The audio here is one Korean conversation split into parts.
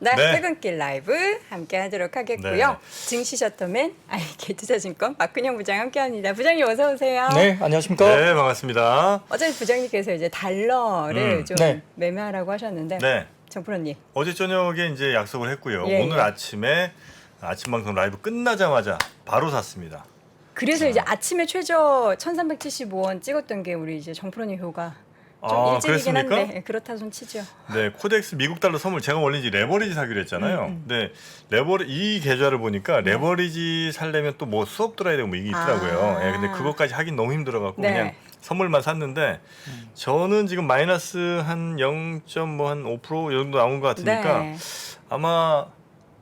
네, 네. 퇴근길 라이브 함께 하도록 하겠고요. 네. 증시 셔터맨 IK 투자증권 박근영 부장 함께합니다. 부장님 어서 오세요. 네, 안녕하십니까? 네, 반갑습니다. 어제 부장님께서 이제 달러를 좀 네. 매매하라고 하셨는데 네. 정프로님. 어제 저녁에 이제 약속을 했고요. 예, 오늘 예. 아침에 아침 방송 라이브 끝나자마자 바로 샀습니다. 그래서 이제 아침에 최저 1,375원 찍었던 게 우리 이제 정프로님 효가 좀 아, 일찍이긴 그랬습니까? 한데 그렇다 손 치죠. 네, 코덱스 미국 달러 선물 제가 원래 이제 레버리지 사기로 했잖아요. 근데 이 계좌를 보니까 레버리지 살려면 또 뭐 수업 들어야 되고 뭐 이게 있더라고요. 아. 예, 근데 그것까지 하긴 너무 힘들어갖고 네. 그냥 선물만 샀는데 저는 지금 마이너스 한 0.5% 이 정도 나온 것 같으니까 네. 아마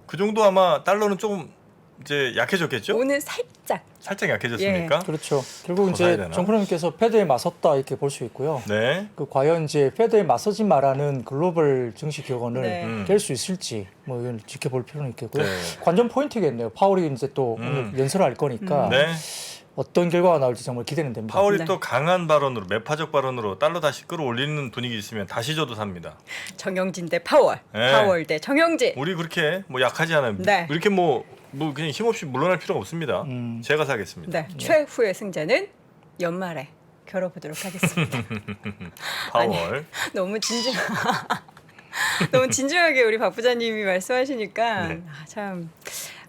그 정도 아마 달러는 조금 이제 약해졌겠죠? 오늘 살짝 살짝 약해졌습니까? 그렇죠. 결국 더 사야 이제 되나? 정프로님께서 패드에 맞섰다 이렇게 볼 수 있고요. 네. 그 과연 이제 패드에 맞서지 말라는 글로벌 증시 격언을 네. 깰 수 있을지 뭐 이건 지켜볼 필요는 있겠고요. 네. 관전 포인트겠네요. 파월이 이제 또 오늘 연설을 할 거니까 네. 어떤 결과가 나올지 정말 기대는 됩니다. 파월이 네. 또 강한 발언으로 매파적 발언으로 달러 다시 끌어올리는 분위기 있으면 다시 저도 삽니다. 정영진 대 파월, 네. 파월 대 정영진. 우리 그렇게 뭐 약하지 않아요. 네. 이렇게 뭐 그냥 힘없이 물러날 필요가 없습니다. 제가 사겠습니다. 네, 최후의 승자는 연말에 겨뤄보도록 하겠습니다. 파월. 너무 너무 진중하게 우리 박 부장님이 말씀하시니까 네. 참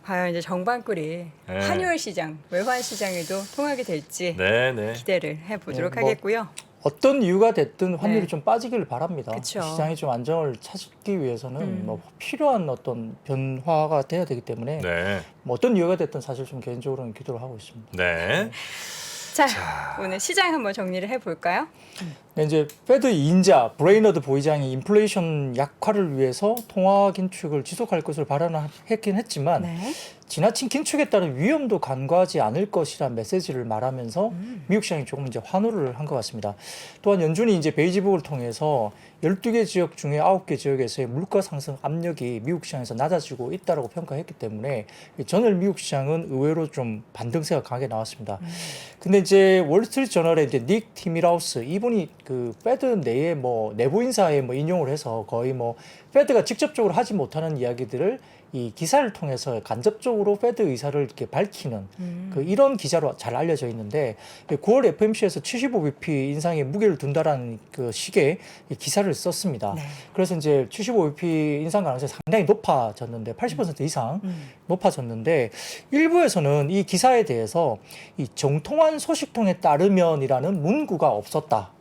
과연 이제 정반꿀이 네. 환율 시장, 외환 시장에도 통하게 될지 네, 네. 기대를 해보도록 네, 뭐 하겠고요. 어떤 이유가 됐든 환율이 네. 좀 빠지기를 바랍니다. 그쵸. 시장이 좀 안정을 찾기 위해서는 뭐 필요한 어떤 변화가 돼야 되기 때문에 네. 뭐 어떤 이유가 됐든 사실 좀 개인적으로는 기도를 하고 있습니다. 네. 자, 오늘 시장 한번 정리를 해볼까요? 네, 이제 페드 2인자 브레이너드 부의장이 인플레이션 약화를 위해서 통화 긴축을 지속할 것을 발언했긴 했지만 네. 지나친 긴축에 따른 위험도 간과하지 않을 것이라는 메시지를 말하면서 미국 시장이 조금 이제 환호를 한 것 같습니다. 또한 연준이 이제 베이지북을 통해서 12개 지역 중에 9개 지역에서의 물가 상승 압력이 미국 시장에서 낮아지고 있다라고 평가했기 때문에 전일 미국 시장은 의외로 좀 반등세가 강하게 나왔습니다. 근데 이제 월스트리트 저널의 이제 닉 티미라우스 이분이 그 페드 내에 뭐 내부 인사에 뭐 인용을 해서 거의 뭐 페드가 직접적으로 하지 못하는 이야기들을 이 기사를 통해서 간접적으로 페드 의사를 이렇게 밝히는 그 이런 기사로 잘 알려져 있는데 9월 FMC에서 75bp 인상에 무게를 둔다라는 그 식의 기사를 썼습니다. 네. 그래서 이제 75bp 인상 가능성이 상당히 높아졌는데 80% 이상 높아졌는데 일부에서는 이 기사에 대해서 이 정통한 소식통에 따르면이라는 문구가 없었다.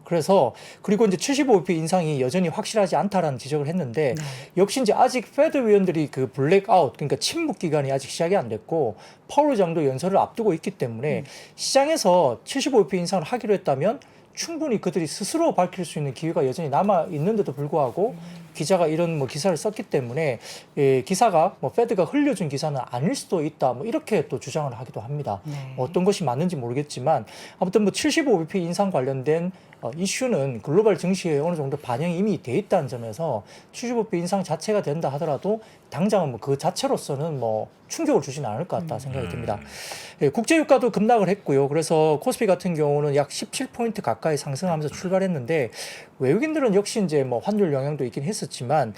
그래서 그리고 이제 75bp 인상이 여전히 확실하지 않다라는 지적을 했는데 역시 이제 아직 페드 위원들이 그 블랙아웃 그러니까 침묵 기간이 아직 시작이 안 됐고 파월 의장도 연설을 앞두고 있기 때문에 시장에서 75bp 인상을 하기로 했다면 충분히 그들이 스스로 밝힐 수 있는 기회가 여전히 남아 있는데도 불구하고 기자가 이런 뭐 기사를 썼기 때문에 기사가 뭐 페드가 흘려준 기사는 아닐 수도 있다 뭐 이렇게 또 주장을 하기도 합니다. 네. 어떤 것이 맞는지 모르겠지만 아무튼 뭐 75bp 인상 관련된 이슈는 글로벌 증시에 어느 정도 반영이 이미 돼 있다는 점에서 75bp 인상 자체가 된다 하더라도 당장은 뭐 그 자체로서는 뭐 충격을 주지는 않을 것 같다 생각이 듭니다. 국제 유가도 급락을 했고요. 그래서 코스피 같은 경우는 약 17포인트 가까이 상승하면서 출발했는데 외국인들은 역시 이제 뭐 환율 영향도 있긴 했었지만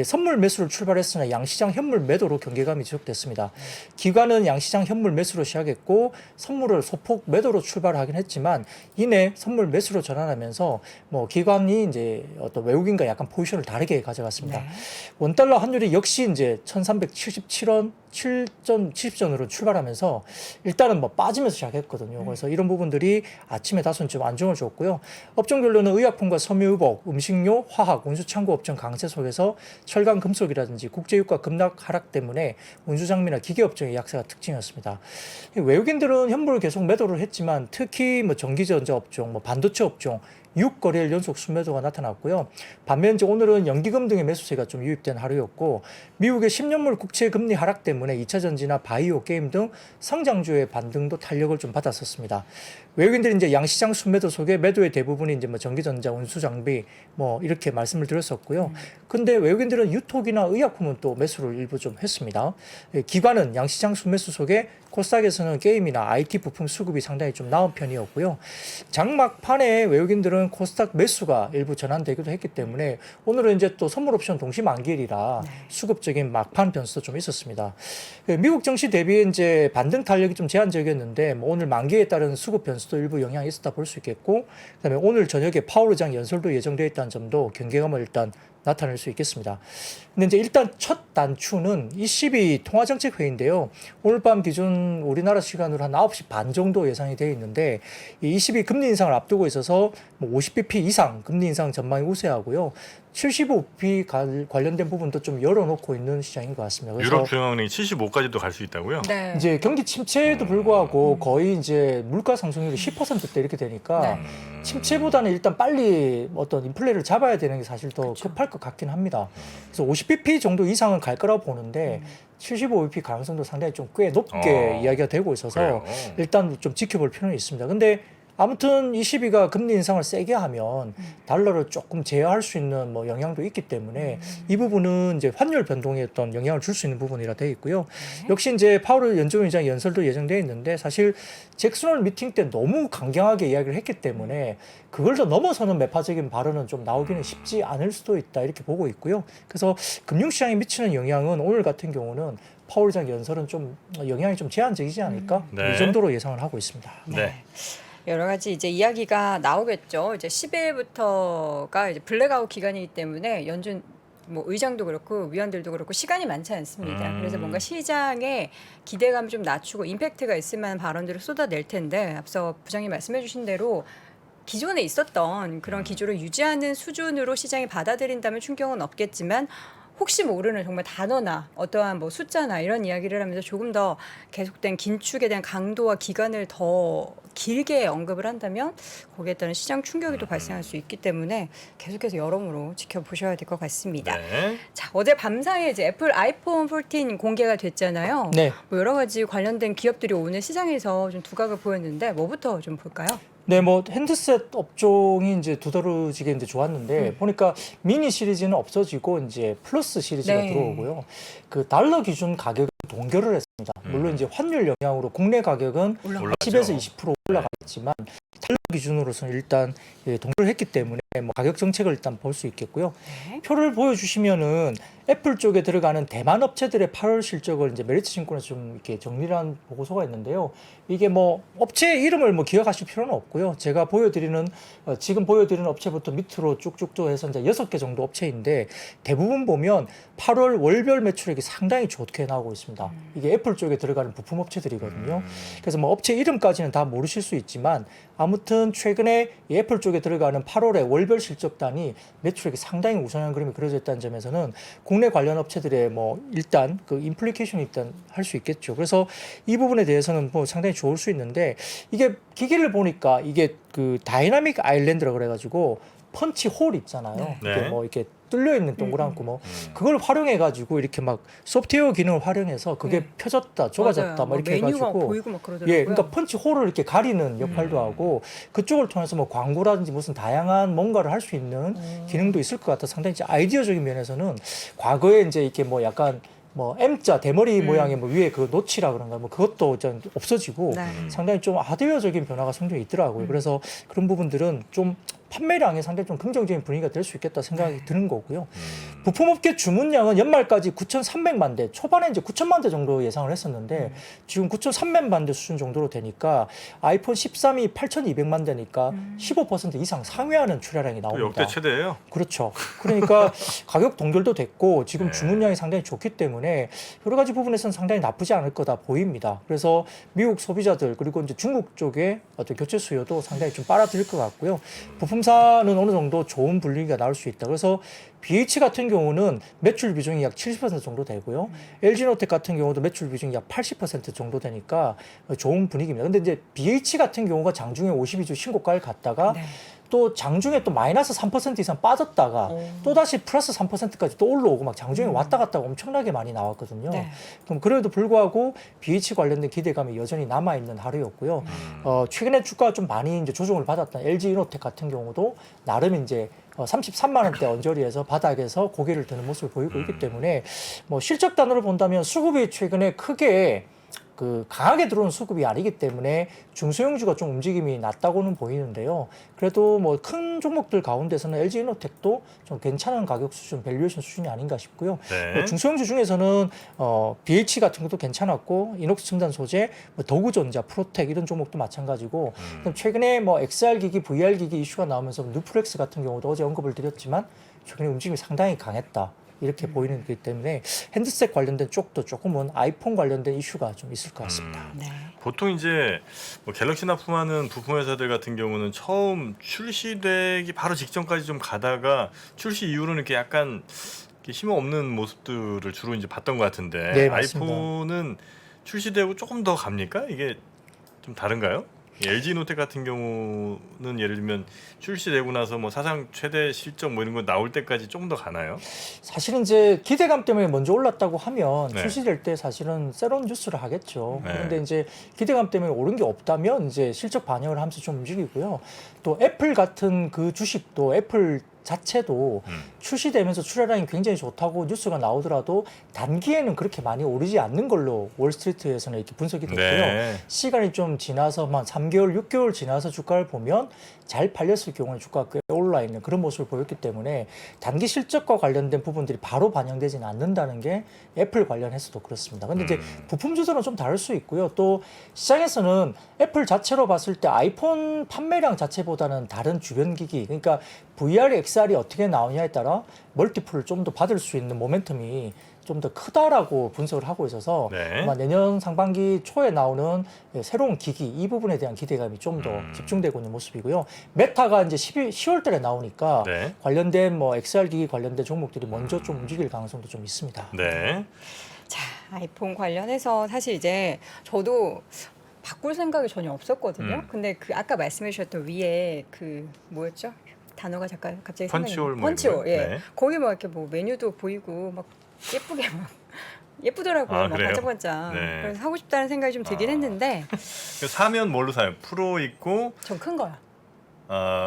선물 매수를 출발했으나 양시장 현물 매도로 경계감이 지속됐습니다. 기관은 양시장 현물 매수로 시작했고 선물을 소폭 매도로 출발하긴 했지만 이내 선물 매수로 전환하면서 뭐 기관이 이제 어떤 외국인과 약간 포지션을 다르게 가져갔습니다. 네. 원달러 환율이 역시 이제 1377원 7.70전으로 출발하면서 일단은 뭐 빠지면서 시작했거든요. 그래서 이런 부분들이 아침에 다소는 좀 안정을 줬고요. 업종별로는 의약품과 섬유의복, 음식료, 화학, 운수창고 업종 강세 속에서 철강, 금속이라든지 국제유가 급락 하락 때문에 운수장비나 기계업종의 약세가 특징이었습니다. 외국인들은 현물을 계속 매도를 했지만 특히 뭐 전기전자 업종, 뭐 반도체 업종 6거래일 연속 순매도가 나타났고요. 반면 이제 오늘은 연기금 등의 매수세가 좀 유입된 하루였고 미국의 10년물 국채 금리 하락 때문에 2차 전지나 바이오, 게임 등 성장주의 반등도 탄력을 좀 받았었습니다. 외국인들이 이제 양시장 순매도 속에 매도의 대부분이 이제 뭐 전기전자, 운수장비 뭐 이렇게 말씀을 드렸었고요. 근데 외국인들은 유톡이나 의약품은 또 매수를 일부 좀 했습니다. 기관은 양시장 순매수 속에 코스닥에서는 게임이나 IT 부품 수급이 상당히 좀 나은 편이었고요. 장막판에 외국인들은 코스닥 매수가 일부 전환되기도 했기 때문에 오늘은 이제 또 선물 옵션 동시 만기일이라 수급적인 막판 변수도 좀 있었습니다. 미국 증시 대비 이제 반등 탄력이 좀 제한적이었는데 뭐 오늘 만기에 따른 수급 변수도 일부 영향이 있었다 볼 수 있겠고, 그다음에 오늘 저녁에 파월 의장 연설도 예정되어 있다는 점도 경계감을 일단 나타낼 수 있겠습니다. 근데 이제 일단 첫 단추는 ECB 통화정책회의인데요. 오늘 밤 기준 우리나라 시간으로 한 9시 반 정도 예상이 되어 있는데, 이 ECB 금리 인상을 앞두고 있어서 뭐 50bp 이상 금리 인상 전망이 우세하고요. 75bp 관련된 부분도 좀 열어놓고 있는 시장인 것 같습니다. 그래서 유럽 중앙은행이 75까지도 갈 수 있다고요? 네. 이제 경기 침체에도 불구하고 거의 이제 물가 상승률이 10%대 이렇게 되니까 침체보다는 일단 빨리 어떤 인플레를 잡아야 되는 게 사실 더 급할 것 같긴 합니다. 그래서 50bp 정도 이상은 갈 거라고 보는데 75bp 가능성도 상당히 좀 꽤 높게 이야기가 되고 있어서 그래요? 일단 좀 지켜볼 필요는 있습니다. 근데 아무튼 ECB가 금리 인상을 세게 하면 달러를 조금 제어할 수 있는 뭐 영향도 있기 때문에 이 부분은 이제 환율 변동에 어떤 영향을 줄 수 있는 부분이라 되어 있고요. 역시 이제 파월 연준의장 연설도 예정되어 있는데 사실 잭슨홀 미팅 때 너무 강경하게 이야기를 했기 때문에 그걸 더 넘어서는 매파적인 발언은 좀 나오기는 쉽지 않을 수도 있다 이렇게 보고 있고요. 그래서 금융시장에 미치는 영향은 오늘 같은 경우는 파월 의장 연설은 좀 영향이 좀 제한적이지 않을까 네. 이 정도로 예상을 하고 있습니다. 네. 여러 가지 이제 이야기가 나오겠죠. 이제 10일부터가 이제 블랙아웃 기간이기 때문에 연준 뭐 의장도 그렇고 위원들도 그렇고 시간이 많지 않습니다. 그래서 뭔가 시장의 기대감을 좀 낮추고 임팩트가 있을 만한 발언들을 쏟아낼 텐데, 앞서 부장님 말씀해주신 대로 기존에 있었던 그런 기조를 유지하는 수준으로 시장이 받아들인다면 충격은 없겠지만, 혹시 모르는 정말 단어나 어떠한 뭐 숫자나 이런 이야기를 하면서 조금 더 계속된 긴축에 대한 강도와 기간을 더 길게 언급을 한다면 거기에 따른 시장 충격이 또 발생할 수 있기 때문에 계속해서 여러모로 지켜보셔야 될 것 같습니다. 네. 자, 어제 밤사이에 이제 애플 아이폰 14 공개가 됐잖아요. 네. 뭐 여러 가지 관련된 기업들이 오늘 시장에서 좀 두각을 보였는데 뭐부터 좀 볼까요? 네, 뭐 핸드셋 업종이 이제 두드러지게 이제 좋았는데 보니까 미니 시리즈는 없어지고 이제 플러스 시리즈가 네. 들어오고요. 그 달러 기준 가격을 동결을 했습니다. 물론 이제 환율 영향으로 국내 가격은 올라가. 10에서 20% 올라갔지만 달러 기준으로서는 일단 동결을 했기 때문에 뭐 가격 정책을 일단 볼 수 있겠고요. 네. 표를 보여주시면은 애플 쪽에 들어가는 대만 업체들의 8월 실적을 이제 메리츠 증권에서 좀 이렇게 정리를 한 보고서가 있는데요. 이게 뭐 업체 이름을 뭐 기억하실 필요는 없고요. 제가 보여드리는 지금 보여드리는 업체부터 밑으로 쭉쭉 또 해서 이제 6개 정도 업체인데 대부분 보면 8월 월별 매출액이 상당히 좋게 나오고 있습니다. 이게 애플 쪽에 들어가는 부품 업체들이거든요. 그래서 뭐 업체 이름까지는 다 모르실 수 있지만 아무튼 최근에 이 애플 쪽에 들어가는 8월에 월별 실적단이 매출액이 상당히 우상향 그림이 그려져 있다는 점에서는 국내 관련 업체들의 뭐 일단 그 임플리케이션이 일단 할 수 있겠죠. 그래서 이 부분에 대해서는 뭐 상당히 좋을 수 있는데 이게 기기를 보니까 이게 그 다이나믹 아일랜드라 그래가지고 펀치 홀 있잖아요. 네. 이게 뭐 이렇게 뚫려 있는 동그란 구멍 그걸 활용해 가지고 이렇게 막 소프트웨어 기능을 활용해서 그게 펴졌다 좁아졌다 맞아요. 막 이렇게 메뉴가 해가지고 보이고 막 그러더라고요. 예, 그러니까 펀치 홀을 이렇게 가리는 역할도 하고 그쪽을 통해서 뭐 광고라든지 무슨 다양한 뭔가를 할 수 있는 기능도 있을 것 같아. 상당히 이제 아이디어적인 면에서는 과거에 이제 이렇게 뭐 약간 뭐 M자 대머리 모양의 뭐 위에 그 노치라 그런가 뭐 그것도 좀 없어지고 네. 상당히 좀 하드웨어적인 변화가 상당히 있더라고요. 그래서 그런 부분들은 좀 판매량에 상당히 좀 긍정적인 분위기가 될 수 있겠다 생각이 드는 거고요. 부품업계 주문량은 연말까지 9,300만 대, 초반에 이제 9천만 대 정도 예상을 했었는데 지금 9,300만 대 수준 정도로 되니까 아이폰 13이 8,200만 대니까 15% 이상 상회하는 출하량이 또 나옵니다. 역대 최대예요. 그렇죠. 그러니까 가격 동결도 됐고 지금 주문량이 상당히 좋기 때문에 여러 가지 부분에서는 상당히 나쁘지 않을 거다 보입니다. 그래서 미국 소비자들 그리고 이제 중국 쪽의 어떤 교체 수요도 상당히 좀 빨아들일 것 같고요. 부품사는 어느 정도 좋은 분위기가 나올 수 있다. 그래서 BH 같은 경우는 매출 비중이 약 70% 정도 되고요. LG노텍 같은 경우도 매출 비중이 약 80% 정도 되니까 좋은 분위기입니다. 근데 이제 BH 같은 경우가 장중에 52주 신고가를 갔다가 네. 또 장중에 또 마이너스 3% 이상 빠졌다가 또 다시 플러스 3%까지 또 올라오고 막 장중에 왔다 갔다 엄청나게 많이 나왔거든요. 네. 그럼 그래도 불구하고 BH 관련된 기대감이 여전히 남아 있는 하루였고요. 최근에 주가가 좀 많이 이제 조정을 받았던 LG 이노텍 같은 경우도 나름 이제 33만 원대 언저리에서 바닥에서 고개를 드는 모습을 보이고 있기 때문에 뭐 실적 단으로 본다면 수급이 최근에 크게 그 강하게 들어오는 수급이 아니기 때문에 중소형주가 좀 움직임이 낮다고는 보이는데요. 그래도 뭐 큰 종목들 가운데서는 LG이노텍도 좀 괜찮은 가격 수준, 밸류에이션 수준이 아닌가 싶고요. 네. 중소형주 중에서는 BH 같은 것도 괜찮았고 이녹스 첨단 소재, 뭐 더구전자, 프로텍 이런 종목도 마찬가지고 그럼 최근에 뭐 XR 기기, VR 기기 이슈가 나오면서 누프렉스 같은 경우도 어제 언급을 드렸지만 최근에 움직임이 상당히 강했다. 이렇게 보이는 거기 때문에 핸드셋 관련된 쪽도 조금은 아이폰 관련된 이슈가 좀 있을 것 같습니다. 네. 보통 이제 뭐 갤럭시 납품하는 부품 회사들 같은 경우는 처음 출시되기 바로 직전까지 좀 가다가 출시 이후로는 이렇게 약간 이렇게 힘 없는 모습들을 주로 이제 봤던 것 같은데 네, 맞습니다. 아이폰은 출시되고 조금 더 갑니까? 이게 좀 다른가요? LG노텍 같은 경우는 예를 들면 출시되고 나서 뭐 사상 최대 실적 뭐 이런 거 나올 때까지 조금 더 가나요? 사실은 이제 기대감 때문에 먼저 올랐다고 하면 네. 출시될 때 사실은 새로운 뉴스를 하겠죠. 네. 그런데 이제 기대감 때문에 오른 게 없다면 이제 실적 반영을 하면서 좀 움직이고요. 또 애플 같은 그 주식도 애플 자체도 출시되면서 출하량이 굉장히 좋다고 뉴스가 나오더라도 단기에는 그렇게 많이 오르지 않는 걸로 월스트리트에서는 이렇게 분석이 됐고요. 네. 시간이 좀 지나서 한 3개월, 6개월 지나서 주가를 보면 잘 팔렸을 경우는 주가가 꽤 올라 있는 그런 모습을 보였기 때문에 단기 실적과 관련된 부분들이 바로 반영되지는 않는다는 게 애플 관련해서도 그렇습니다. 근데 이제 부품 주도는 좀 다를 수 있고요. 또 시장에서는 애플 자체로 봤을 때 아이폰 판매량 자체보다는 다른 주변 기기, 그러니까 VR, XR이 어떻게 나오냐에 따라 멀티플을 좀 더 받을 수 있는 모멘텀이 좀 더 크다라고 분석을 하고 있어서 네. 아마 내년 상반기 초에 나오는 새로운 기기 이 부분에 대한 기대감이 좀 더 집중되고 있는 모습이고요. 메타가 이제 10월 달에 나오니까 네. 관련된 뭐 XR 기기 관련된 종목들이 먼저 좀 움직일 가능성도 좀 있습니다. 네. 자, 아이폰 관련해서 사실 이제 저도 바꿀 생각이 전혀 없었거든요. 근데 그 아까 말씀해 주셨던 위에 그 뭐였죠? 단어가 잠깐 갑자기 생각이 펀치홀 뭐 펀치홀. 이런 예. 거? 네. 거기 막 이렇게 뭐 메뉴도 보이고 막 예쁘게 막 예쁘더라고요. 아, 막 그래요? 반짝반짝. 네. 그래서 사고 싶다는 생각이 좀 들긴 했는데 사면 뭘로 사요? 프로 있고 전 큰 거야.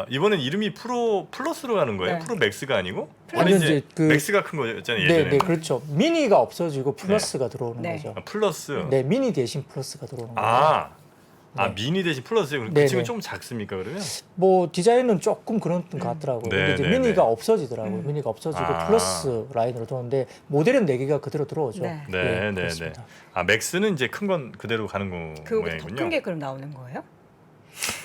이번엔 이름이 프로 플러스로 가는 거예요? 네. 프로 맥스가 아니고? 플러스. 원래 이제 이제 그- 맥스가 큰 거였잖아요 네, 예전에. 네, 그렇죠. 미니가 없어지고 플러스가 들어오는 네. 거죠. 플러스. 네, 미니 대신 플러스가 들어오는 거예요. 아 네. 미니 대신 플러스요. 그 네, 친구 네. 좀 작습니까 그러면? 뭐 디자인은 조금 그런 것 같더라고요. 네, 근데 이제 네, 미니가 네. 없어지더라고요. 미니가 없어지고 아. 플러스 라인으로 들어오는데 모델은 4개가 그대로 들어오죠. 네. 네, 네, 네. 그렇습니다. 아 맥스는 이제 큰 건 그대로 가는 거 그 모양이군요. 더 큰 게 그럼 나오는 거예요?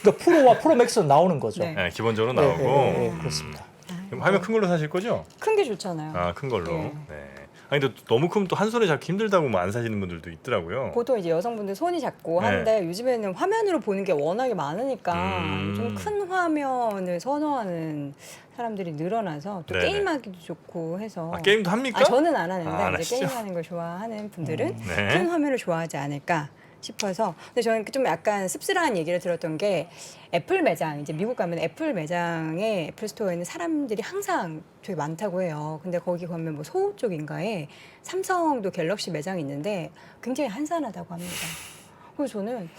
그러니까 프로와 프로 맥스는 나오는 거죠. 네. 네, 기본적으로 네, 나오고. 네, 네, 네, 그렇습니다. 그럼 화면 큰 걸로 사실 거죠? 큰 게 좋잖아요. 아 큰 걸로. 네. 네. 아니 근데 너무 크면 또 한 손에 잡기 힘들다고 뭐 안 사시는 분들도 있더라고요. 보통 이제 여성분들 손이 작고 네. 한데 요즘에는 화면으로 보는 게 워낙에 많으니까 음. 좀 큰 화면을 선호하는 사람들이 늘어나서 또 네네. 게임하기도 좋고 해서 게임도 합니까? 아, 저는 안 하는데 아, 안 이제 하시죠? 게임하는 걸 좋아하는 분들은 네. 큰 화면을 좋아하지 않을까 싶어서 근데 저는 좀 약간 씁쓸한 얘기를 들었던 게 애플 매장 이제 미국 가면 애플 매장에 애플 스토어에는 사람들이 항상 되게 많다고 해요. 근데 거기 가면 뭐 소우 쪽인가에 삼성도 갤럭시 매장이 있는데 굉장히 한산하다고 합니다. 그래서 저는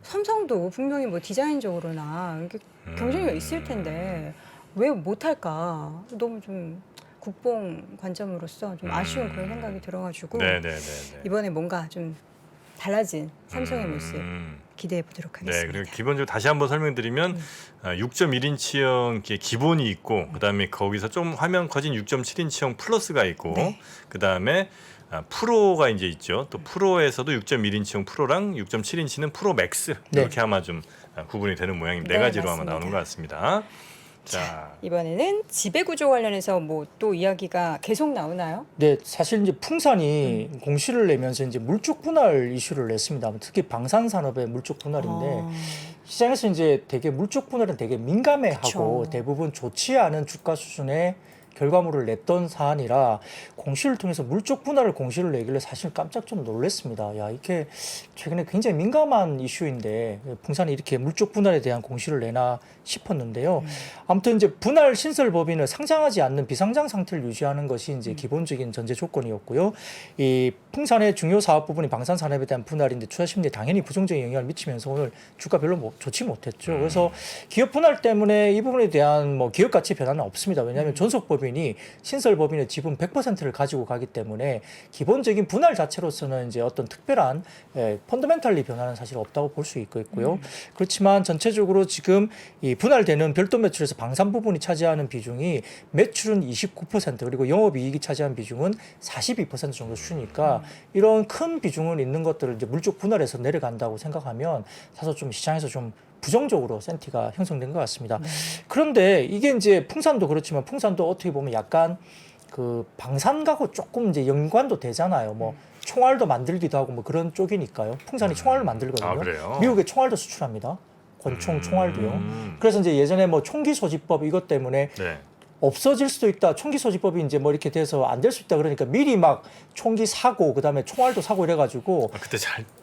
삼성도 분명히 뭐 디자인적으로나 이렇게 경쟁력이 있을 텐데 왜 못할까 너무 좀 국뽕 관점으로서 좀 아쉬운 그런 생각이 들어가지고 네네네. 이번에 뭔가 좀 달라진 삼성의 모습 기대해 보도록 네, 하겠습니다. 그리고 기본적으로 다시 한번 설명드리면 6.1인치형 기본이 있고 그다음에 거기서 좀 화면 커진 6.7인치형 플러스가 있고 네. 그다음에 프로가 이제 있죠. 또 프로에서도 6.1인치형 프로랑 6.7인치는 프로 맥스 네. 이렇게 아마 좀 구분이 되는 모양입니다. 네 네, 가지로 아마 맞습니다. 나오는 것 같습니다. 자, 이번에는 지배 구조 관련해서 뭐 또 이야기가 계속 나오나요? 네, 사실 이제 풍산이 공시를 내면서 이제 물적 분할 이슈를 냈습니다. 특히 방산 산업의 물적 분할인데 시장에서 이제 되게 물적 분할은 되게 민감해하고 그쵸. 대부분 좋지 않은 주가 수준의 결과물을 냈던 사안이라 공시를 통해서 물적 분할을 공시를 내길래 사실 깜짝 좀 놀랐습니다. 야, 이게 최근에 굉장히 민감한 이슈인데 풍산이 이렇게 물적 분할에 대한 공시를 내나 싶었는데요. 아무튼 이제 분할 신설 법인을 상장하지 않는 비상장 상태를 유지하는 것이 이제 기본적인 전제 조건이었고요. 이 풍산의 중요 사업 부분이 방산 산업에 대한 분할인데 투자 심리에 당연히 부정적인 영향을 미치면서 오늘 주가 별로 좋지 못했죠. 그래서 기업 분할 때문에 이 부분에 대한 뭐 기업 가치 변화는 없습니다. 왜냐하면 존속 법인 법인이 신설 법인의 지분 100%를 가지고 가기 때문에 기본적인 분할 자체로서는 이제 어떤 특별한 펀더멘탈리 변화는 사실 없다고 볼 수 있고요. 그렇지만 전체적으로 지금 이 분할되는 별도 매출에서 방산 부분이 차지하는 비중이 매출은 29% 그리고 영업이익이 차지하는 비중은 42% 정도 수준이니까 이런 큰 비중은 있는 것들을 이제 물적 분할해서 내려간다고 생각하면 사실 좀 시장에서 좀 부정적으로 센티가 형성된 것 같습니다. 그런데 이게 이제 풍산도 그렇지만 풍산도 어떻게 보면 약간 그 방산가고 조금 이제 연관도 되잖아요. 뭐 총알도 만들기도 하고 뭐 그런 쪽이니까요. 풍산이 총알을 만들거든요. 아, 그래요? 미국에 총알도 수출합니다. 권총 총알도요. 그래서 이제 예전에 뭐 총기 소지법 이것 때문에 네. 없어질 수도 있다. 총기 소지법이 이제 뭐 이렇게 돼서 안 될 수 있다. 그러니까 미리 막 총기 사고 그다음에 총알도 사고 이래가지고 아, 그때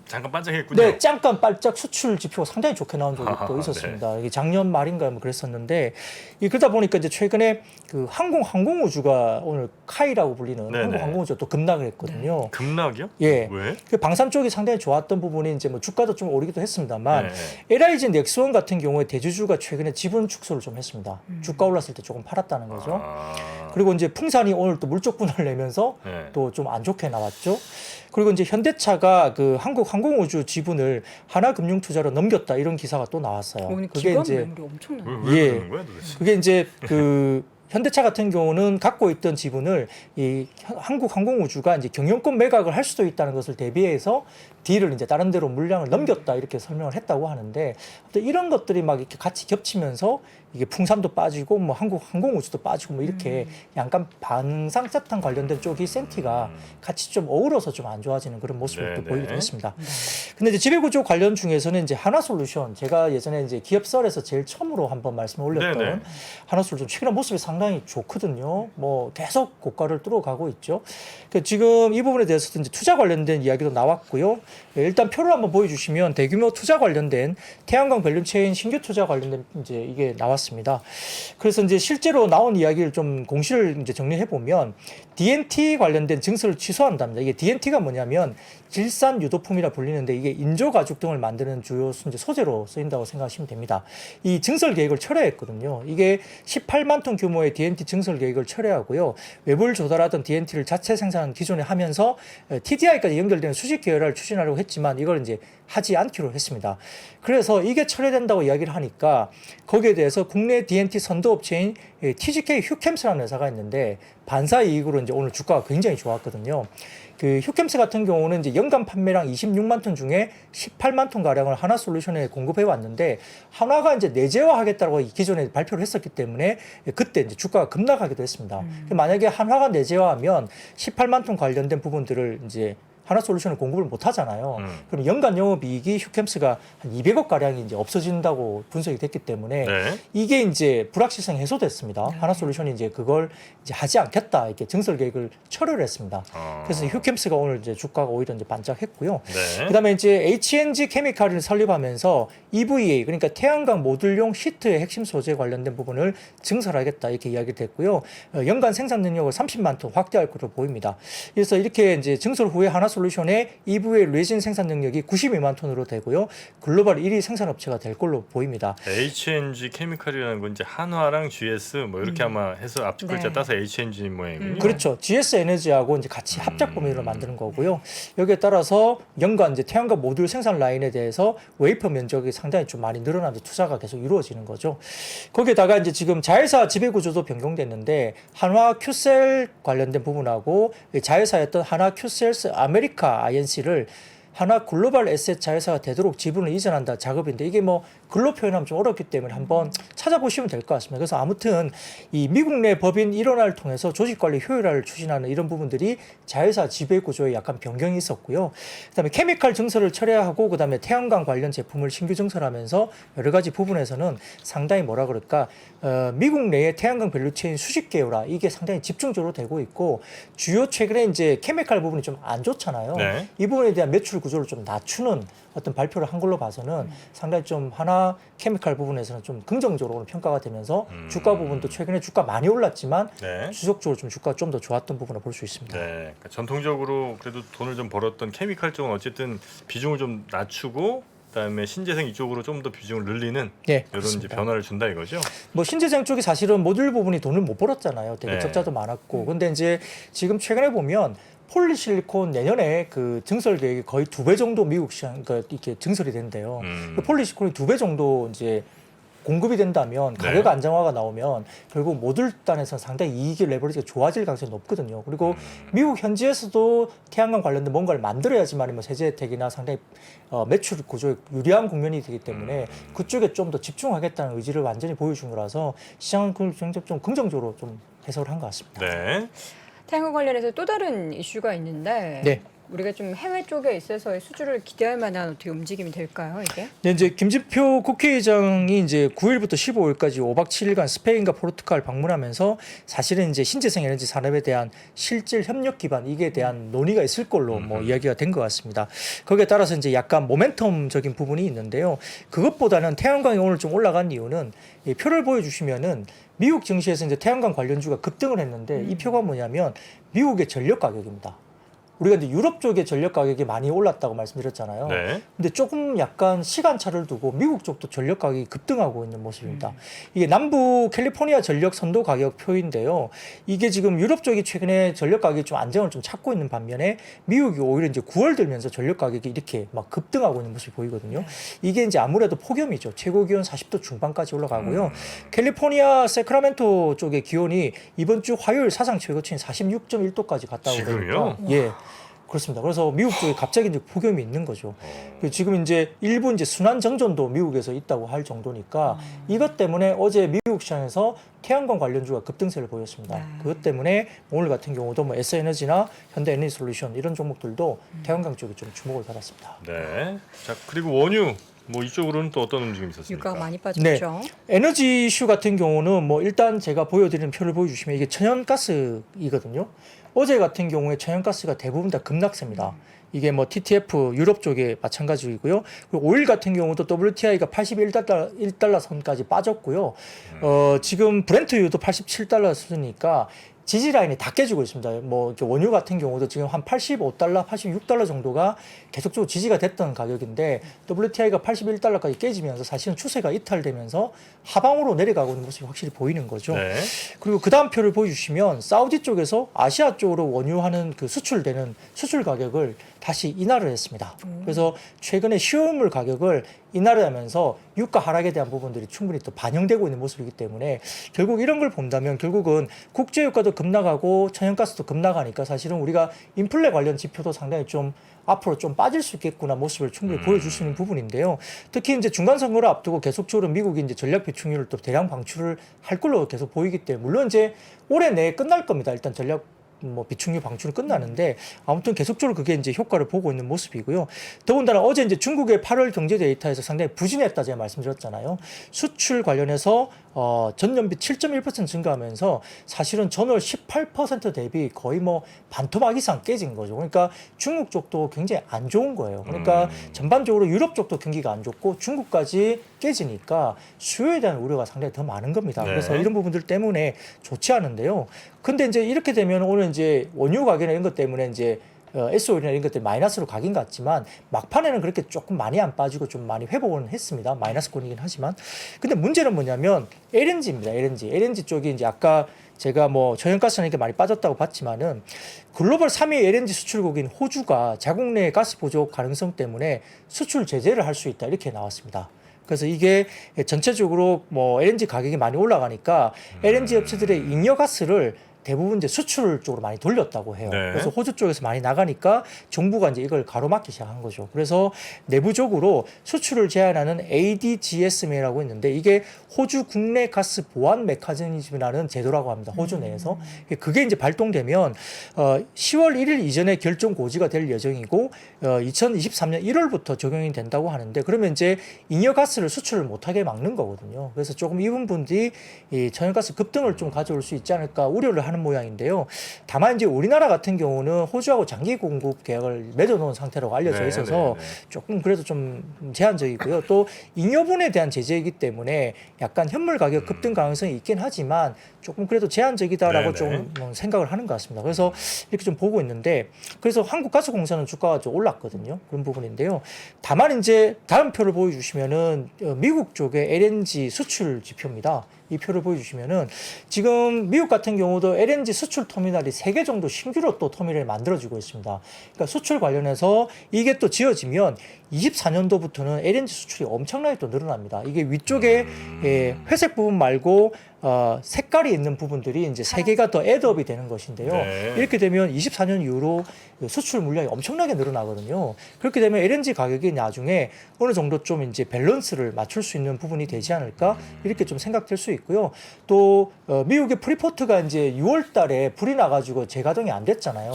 잠깐 반짝했군요. 네, 잠깐 발작 수출 지표가 상당히 좋게 나온 적이 또 네. 있었습니다. 이게 작년 말인가요, 뭐 그랬었는데 그러다 보니까 이제 최근에 그 항공우주가 오늘 카이라고 불리는 네네. 항공우주가 또 급락을 했거든요. 급락이요? 예. 왜? 그 방산 쪽이 상당히 좋았던 부분이 이제 뭐 주가도 좀 오르기도 했습니다만 네. LIG 넥스원 같은 경우에 대주주가 최근에 지분 축소를 좀 했습니다. 주가 올랐을 때 조금 팔았다는 거죠. 아, 그리고 이제 풍산이 오늘 또 물적 분할을 내면서 네. 또 좀 안 좋게 나왔죠. 그리고 이제 현대차가 그 한국 항공우주 지분을 하나금융투자로 넘겼다 이런 기사가 또 나왔어요. 오늘 그게 기관 이제 매물이 엄청나요. 왜 예. 그러는 거야 도대체? 그게 이제 그 현대차 같은 경우는 갖고 있던 지분을 이 한국항공우주가 이제 경영권 매각을 할 수도 있다는 것을 대비해서 딜을 이제 다른 데로 물량을 넘겼다 이렇게 설명을 했다고 하는데 이런 것들이 막 이렇게 같이 겹치면서 이게 풍산도 빠지고 뭐 한국항공우주도 빠지고 뭐 이렇게 약간 반상사탕 관련된 쪽이 센티가 같이 좀 어우러서 좀 안 좋아지는 그런 모습을 또 네네. 보이기도 했습니다. 근데 이제 지배구조 관련 중에서는 이제 하나솔루션 제가 예전에 이제 기업설에서 제일 처음으로 한번 말씀을 올렸던 네네. 하나솔루션 최근에 모습이 상당히 좋거든요. 뭐 계속 고가를 뚫어가고 있죠. 그 지금 이 부분에 대해서도 이제 투자 관련된 이야기도 나왔고요. 일단 표를 한번 보여주시면 대규모 투자 관련된 태양광 밸류체인 신규 투자 관련된 이제 이게 나왔습니다. 그래서 이제 실제로 나온 이야기를 좀 공시를 이제 정리해 보면 DNT 관련된 증서를 취소한답니다. 이게 DNT가 뭐냐면 질산 유도품이라 불리는데 이게 인조 가죽 등을 만드는 주요 이제 소재로 쓰인다고 생각하시면 됩니다. 이 증설 계획을 철회했거든요. 이게 18만 톤 규모의 DNT 증설 계획을 철회하고요. 외부를 조달하던 DNT를 자체 생산 기존에 하면서 TDI까지 연결되는 수직 계열화를 추진하려고 했지만 이걸 이제 하지 않기로 했습니다. 그래서 이게 철회된다고 이야기를 하니까 거기에 대해서 국내 DNT 선도업체인 TGK 휴캠스라는 회사가 있는데 반사 이익으로 이제 오늘 주가가 굉장히 좋았거든요. 그 휴캠스 같은 경우는 이제 연간 판매량 26만 톤 중에 18만 톤 가량을 하나솔루션에 공급해 왔는데 한화가 이제 내재화하겠다고 기존에 발표를 했었기 때문에 그때 이제 주가가 급락하기도 했습니다. 만약에 한화가 내재화하면 18만 톤 관련된 부분들을 이제 하나솔루션을 공급을 못 하잖아요. 그럼 연간 영업이익이 휴캠스가 한 200억 가량이 이제 없어진다고 분석이 됐기 때문에 네. 이게 이제 불확실성이 해소됐습니다. 하나솔루션이 이제 그걸 이제 하지 않겠다 이렇게 증설 계획을 철회를 했습니다. 그래서 휴캠스가 오늘 이제 주가가 오히려 이제 반짝했고요. 네. 그다음에 이제 HNG 케미칼을 설립하면서 EVA 그러니까 태양광 모듈용 시트의 핵심 소재 관련된 부분을 증설하겠다 이렇게 이야기됐고요. 연간 생산 능력을 30만 톤 확대할 것으로 보입니다. 그래서 이렇게 이제 증설 후에 하나솔루션의 EVA 레진 생산 능력이 92만 톤으로 되고요. 글로벌 1위 생산업체가 될 걸로 보입니다. HNG 케미칼이라는 건 이제 한화랑 GS 뭐 이렇게 아마 해서 앞쪽 글자 네. 따서 HNG 모양이군요. 그렇죠. GS 에너지하고 이제 같이 합작 범위로 만드는 거고요. 여기에 따라서 연간 이제 태양광 모듈 생산 라인에 대해서 웨이퍼 면적이 상당히 좀 많이 늘어나면서 투자가 계속 이루어지는 거죠. 거기에다가 이제 지금 자회사 지배 구조도 변경됐는데 한화 큐셀 관련된 부분하고 자회사였던 한화 큐셀스 아메리카 INC를 하나 글로벌 에셋 자회사가 되도록 지분을 이전한다 작업인데 이게 뭐 글로 표현하면 좀 어렵기 때문에 한번 찾아보시면 될 것 같습니다. 그래서 아무튼 이 미국 내 법인 일원화를 통해서 조직관리 효율화를 추진하는 이런 부분들이 자회사 지배 구조에 약간 변경이 있었고요. 그다음에 케미칼 증설을 철회하고 그다음에 태양광 관련 제품을 신규 증설하면서 여러 가지 부분에서는 상당히 뭐라 그럴까 미국 내의 태양광 밸류체인 수직 계열화 이게 상당히 집중적으로 되고 있고 주요 최근에 이제 케미칼 부분이 좀 안 좋잖아요. 네. 이 부분에 대한 매출 구조를 좀 낮추는 어떤 발표를 한 걸로 봐서는 상당히 좀 하나 케미칼 부분에서는 좀 긍정적으로 평가가 되면서 주가 부분도 최근에 주가 많이 올랐지만 네. 지속적으로 좀 주가가 좀 더 좋았던 부분을 볼 수 있습니다. 네, 그러니까 전통적으로 그래도 돈을 좀 벌었던 케미칼 쪽은 어쨌든 비중을 좀 낮추고 그다음에 신재생 이쪽으로 좀 더 비중을 늘리는 네, 이런 이제 그렇습니다. 변화를 준다 이거죠. 뭐 신재생 쪽이 사실은 모듈 부분이 돈을 못 벌었잖아요. 되게 네. 적자도 많았고. 근데 이제 지금 최근에 보면 폴리실리콘 내년에 그 증설 계획이 거의 2배 정도 미국 시장 그러니까 이렇게 증설이 된대요. 그 폴리실리콘이 2배 정도 이제 공급이 된다면 가격 네. 안정화가 나오면 결국 모듈 단에서는 상당히 이익이 레버리지가 좋아질 가능성이 높거든요. 그리고 미국 현지에서도 태양광 관련된 뭔가를 만들어야지만 뭐 세제 혜택이나 상당히 매출 구조에 유리한 국면이 되기 때문에 그쪽에 좀 더 집중하겠다는 의지를 완전히 보여준 거라서 시장은 그걸 굉장히 좀 긍정적으로 좀 해석을 한 것 같습니다. 네. 태양광 관련해서 또 다른 이슈가 있는데 네. 우리가 좀 해외 쪽에 있어서의 수주를 기대할 만한 어떻게 움직임이 될까요, 이게? 네, 이제 김진표 국회의장이 이제 9일부터 15일까지 5박 7일간 스페인과 포르투갈 방문하면서 사실은 이제 신재생 에너지 산업에 대한 실질 협력 기반 이게 대한 논의가 있을 걸로 뭐 이야기가 된 것 같습니다. 거기에 따라서 이제 약간 모멘텀적인 부분이 있는데요. 그것보다는 태양광이 오늘 좀 올라간 이유는 이 표를 보여주시면은 미국 증시에서 이제 태양광 관련주가 급등을 했는데 이 표가 뭐냐면 미국의 전력 가격입니다. 우리가 이제 유럽 쪽의 전력 가격이 많이 올랐다고 말씀드렸잖아요. 네. 근데 조금 약간 시간차를 두고 미국 쪽도 전력 가격이 급등하고 있는 모습입니다. 이게 남부 캘리포니아 전력 선도 가격 표인데요. 이게 지금 유럽 쪽이 최근에 전력 가격이 좀 안정을 좀 찾고 있는 반면에 미국이 오히려 이제 9월 들면서 전력 가격이 이렇게 막 급등하고 있는 모습이 보이거든요. 이게 이제 아무래도 폭염이죠. 최고 기온 40도 중반까지 올라가고요. 캘리포니아 세크라멘토 쪽의 기온이 이번 주 화요일 사상 최고치인 46.1도까지 갔다고 지금요? 그러니까 예. 그렇습니다. 그래서 미국 쪽에 갑자기 이제 폭염이 있는 거죠. 지금 이제 일부 이제 순환 정전도 미국에서 있다고 할 정도니까 이것 때문에 어제 미국 시장에서 태양광 관련주가 급등세를 보였습니다. 그것 때문에 오늘 같은 경우도 뭐 S에너지나 현대에너지솔루션 이런 종목들도 태양광 쪽에 좀 주목을 받았습니다. 네. 자 그리고 원유 뭐 이쪽으로는 또 어떤 움직임이 있었습니까? 유가가 많이 빠졌죠. 에너지 이슈 같은 경우는 뭐 일단 제가 보여드리는 표를 보여주시면 이게 천연가스이거든요. 어제 같은 경우에 천연가스가 대부분 다 급락세입니다. 이게 뭐 TTF 유럽 쪽에 마찬가지이고요. 그리고 오일 같은 경우도 WTI가 81달러 선까지 빠졌고요. 지금 브렌트유도 87달러 수준이니까 지지 라인이 다 깨지고 있습니다. 뭐 이렇게 원유 같은 경우도 지금 한 85달러, 86달러 정도가 계속적으로 지지가 됐던 가격인데 WTI가 81달러까지 깨지면서 사실은 추세가 이탈되면서 하방으로 내려가고 있는 모습이 확실히 보이는 거죠. 네. 그리고 그 다음 표를 보여주시면 사우디 쪽에서 아시아 쪽으로 원유하는 그 수출되는 수출 가격을 다시 인하를 했습니다. 그래서 최근에 시음물 가격을 인하를 하면서 유가 하락에 대한 부분들이 충분히 또 반영되고 있는 모습이기 때문에 결국 이런 걸 본다면 결국은 국제유가도 급락하고 천연가스도 급락하니까 사실은 우리가 인플레 관련 지표도 상당히 좀 앞으로 좀 빠질 수 있겠구나 모습을 충분히 보여줄 수 있는 부분인데요. 특히 이제 중간 선거를 앞두고 계속적으로 미국이 이제 전략 비축률을 또 대량 방출을 할 걸로 계속 보이기 때문에 물론 이제 올해 내에 끝날 겁니다. 일단 전략 뭐 비축률 방출은 끝나는데 아무튼 계속적으로 그게 이제 효과를 보고 있는 모습이고요. 더군다나 어제 이제 중국의 8월 경제 데이터에서 상당히 부진했다 제가 말씀드렸잖아요. 수출 관련해서 전년비 7.1% 증가하면서 사실은 전월 18% 대비 거의 뭐 반토막 이상 깨진 거죠. 그러니까 중국 쪽도 굉장히 안 좋은 거예요. 그러니까 전반적으로 유럽 쪽도 경기가 안 좋고 중국까지 깨지니까 수요에 대한 우려가 상당히 더 많은 겁니다. 네. 그래서 이런 부분들 때문에 좋지 않은데요. 근데 이제 이렇게 되면 오늘 이제 원유 가격이나 이런 것 때문에 이제 SOL이나 이런 것들이 마이너스로 가긴 같지만 막판에는 그렇게 조금 많이 안 빠지고 좀 많이 회복은 했습니다. 마이너스권이긴 하지만. 근데 문제는 뭐냐면 LNG입니다. LNG 쪽이 이제 아까 제가 뭐 천연가스는 이렇게 많이 빠졌다고 봤지만은 글로벌 3위 LNG 수출국인 호주가 자국 내 가스 부족 가능성 때문에 수출 제재를 할 수 있다 이렇게 나왔습니다. 그래서 이게 전체적으로 뭐 LNG 가격이 많이 올라가니까 LNG 업체들의 잉여 가스를 대부분 이제 수출 쪽으로 많이 돌렸다고 해요. 네. 그래서 호주 쪽에서 많이 나가니까 정부가 이제 이걸 가로막기 시작한 거죠. 그래서 내부적으로 수출을 제한하는 ADGSM이라고 있는데 이게 호주 국내 가스 보안 메커니즘이라는 제도라고 합니다. 호주 내에서. 그게 이제 발동되면 10월 1일 이전에 결정 고지가 될 예정이고 2023년 1월부터 적용이 된다고 하는데 그러면 이제 잉여 가스를 수출을 못하게 막는 거거든요. 그래서 조금 이 부분들이 이 천연가스 급등을 좀 가져올 수 있지 않을까 우려를 하는 하는 모양인데요. 다만 이제 우리나라 같은 경우는 호주하고 장기 공급 계약을 맺어놓은 상태라고 알려져 있어서 조금 그래도 좀 제한적이고요. 또 잉여분에 대한 제재이기 때문에 약간 현물 가격 급등 가능성이 있긴 하지만 조금 그래도 제한적이다라고 좀 생각을 하는 것 같습니다. 그래서 이렇게 좀 보고 있는데, 그래서 한국가스공사는 주가가 좀 올랐거든요. 그런 부분인데요. 다만 이제 다음 표를 보여주시면은 미국 쪽의 LNG 수출 지표입니다. 이 표를 보여주시면은 지금 미국 같은 경우도 LNG 수출 터미널이 3개 정도 신규로 또 터미널이 만들어지고 있습니다. 그러니까 수출 관련해서 이게 또 지어지면 24년도부터는 LNG 수출이 엄청나게 또 늘어납니다. 이게 위쪽에 회색 부분 말고 색깔이 있는 부분들이 이제 3개가 더 애드업이 되는 것인데요. 이렇게 되면 24년 이후로 수출 물량이 엄청나게 늘어나거든요. 그렇게 되면 LNG 가격이 나중에 어느 정도 좀 이제 밸런스를 맞출 수 있는 부분이 되지 않을까 이렇게 좀 생각될 수 있고요. 또 미국의 프리포트가 이제 6월 달에 불이 나가지고 재가동이 안 됐잖아요.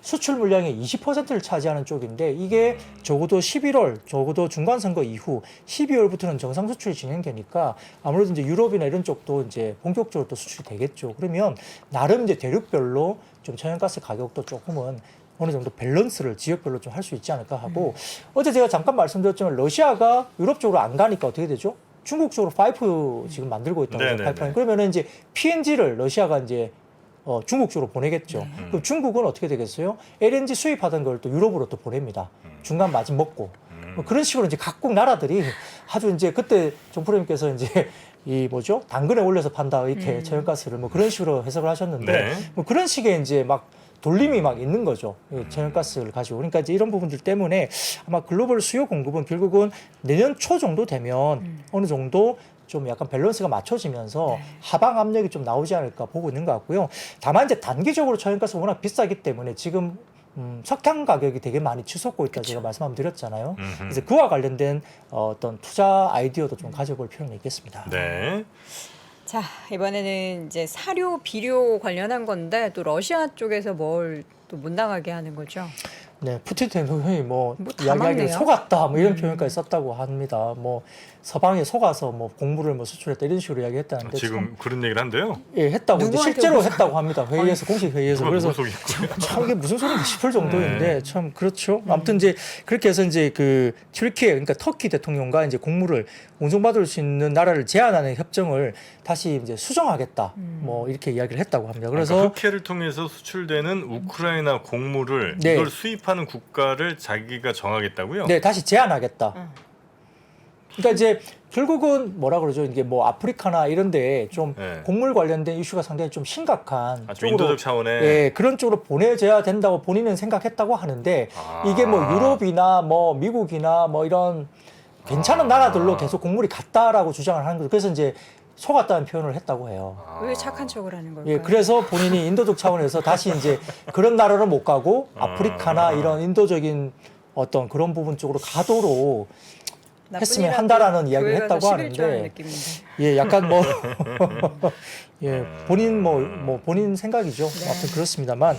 수출 물량의 20%를 차지하는 쪽인데 이게 적어도 11월, 적어도 중간선거 이후 12월부터는 정상 수출이 진행되니까 아무래도 이제 유럽이나 이런 쪽도 이제 본격적으로 또 수출이 되겠죠. 그러면 나름 이제 대륙별로 좀 천연가스 가격도 조금은 어느 정도 밸런스를 지역별로 좀 할 수 있지 않을까 하고 어제 제가 잠깐 말씀드렸지만 러시아가 유럽 쪽으로 안 가니까 어떻게 되죠? 중국 쪽으로 파이프 지금 만들고 있다는 파이프라인. 그러면은 이제 PNG를 러시아가 이제 중국 쪽으로 보내겠죠. 그럼 중국은 어떻게 되겠어요? LNG 수입하던 걸 또 유럽으로 또 보냅니다. 중간 마진 먹고. 뭐 그런 식으로 이제 각국 나라들이 아주 이제 그때 정프로님께서 이제 이 뭐죠? 당근에 올려서 판다 이렇게 천연가스를 뭐 그런 식으로 해석을 하셨는데 뭐 그런 식의 이제 막 돌림이 막 있는 거죠. 천연가스를 가지고. 그러니까 이제 이런 부분들 때문에 아마 글로벌 수요 공급은 결국은 내년 초 정도 되면 어느 정도 좀 약간 밸런스가 맞춰지면서 하방 압력이 좀 나오지 않을까 보고 있는 것 같고요. 다만 이제 단기적으로 천연가스가 워낙 비싸기 때문에 지금 석탄 가격이 되게 많이 치솟고 있다 제가 말씀 한번 드렸잖아요. 그래서 그와 관련된 어떤 투자 아이디어도 좀 가져볼 필요는 있겠습니다. 네. 자, 이번에는 이제 사료, 비료 관련한 건데 또 러시아 쪽에서 뭘 또 못 나가게 하는 거죠. 네, 푸틴 대통령이 뭐 다 이야기하기를 막네요. 속았다 뭐 이런 표현까지 썼다고 합니다. 뭐 서방에 속아서 뭐 곡물을 뭐 수출했다 이런 식으로 이야기했다는데 지금 그런 얘기를 한대요. 예, 했다고 이제 누구한테 실제로 무슨- 했다고 합니다. 회의에서 공식 회의에서. 그래서 참 이게 무슨 소리인가 싶을 정도인데 참 그렇죠. 아무튼 이제 그렇게 해서 이제 그 튀르키예 그러니까 터키 대통령과 이제 곡물을 운송받을 수 있는 나라를 제한하는 협정을 다시 이제 수정하겠다. 뭐 이렇게 이야기를 했다고 합니다. 그래서 그러니까 흑해를 통해서 수출되는 우크라이나 곡물을 이걸 수입하는 국가를 자기가 정하겠다고요? 네, 다시 제한하겠다. 그러니까 이제 결국은 뭐라 그러죠? 이게 뭐 아프리카나 이런데 좀 곡물 관련된 이슈가 상당히 좀 심각한 쪽으로 인도적 차원의 예, 그런 쪽으로 보내줘야 된다고 본인은 생각했다고 하는데 이게 뭐 유럽이나 뭐 미국이나 뭐 이런 괜찮은 나라들로 계속 곡물이 갔다라고 주장을 하는 거죠. 그래서 이제 속았다는 표현을 했다고 해요. 왜 착한 척을 하는 걸까요? 예, 그래서 본인이 인도적 차원에서 다시 이제 그런 나라로 못 가고 아프리카나 이런 인도적인 어떤 그런 부분 쪽으로 가도록 했으면 한다라는 이야기를 했다고 하는데, 예, 약간 뭐, 예, 본인 본인 생각이죠. 아무튼 그렇습니다만,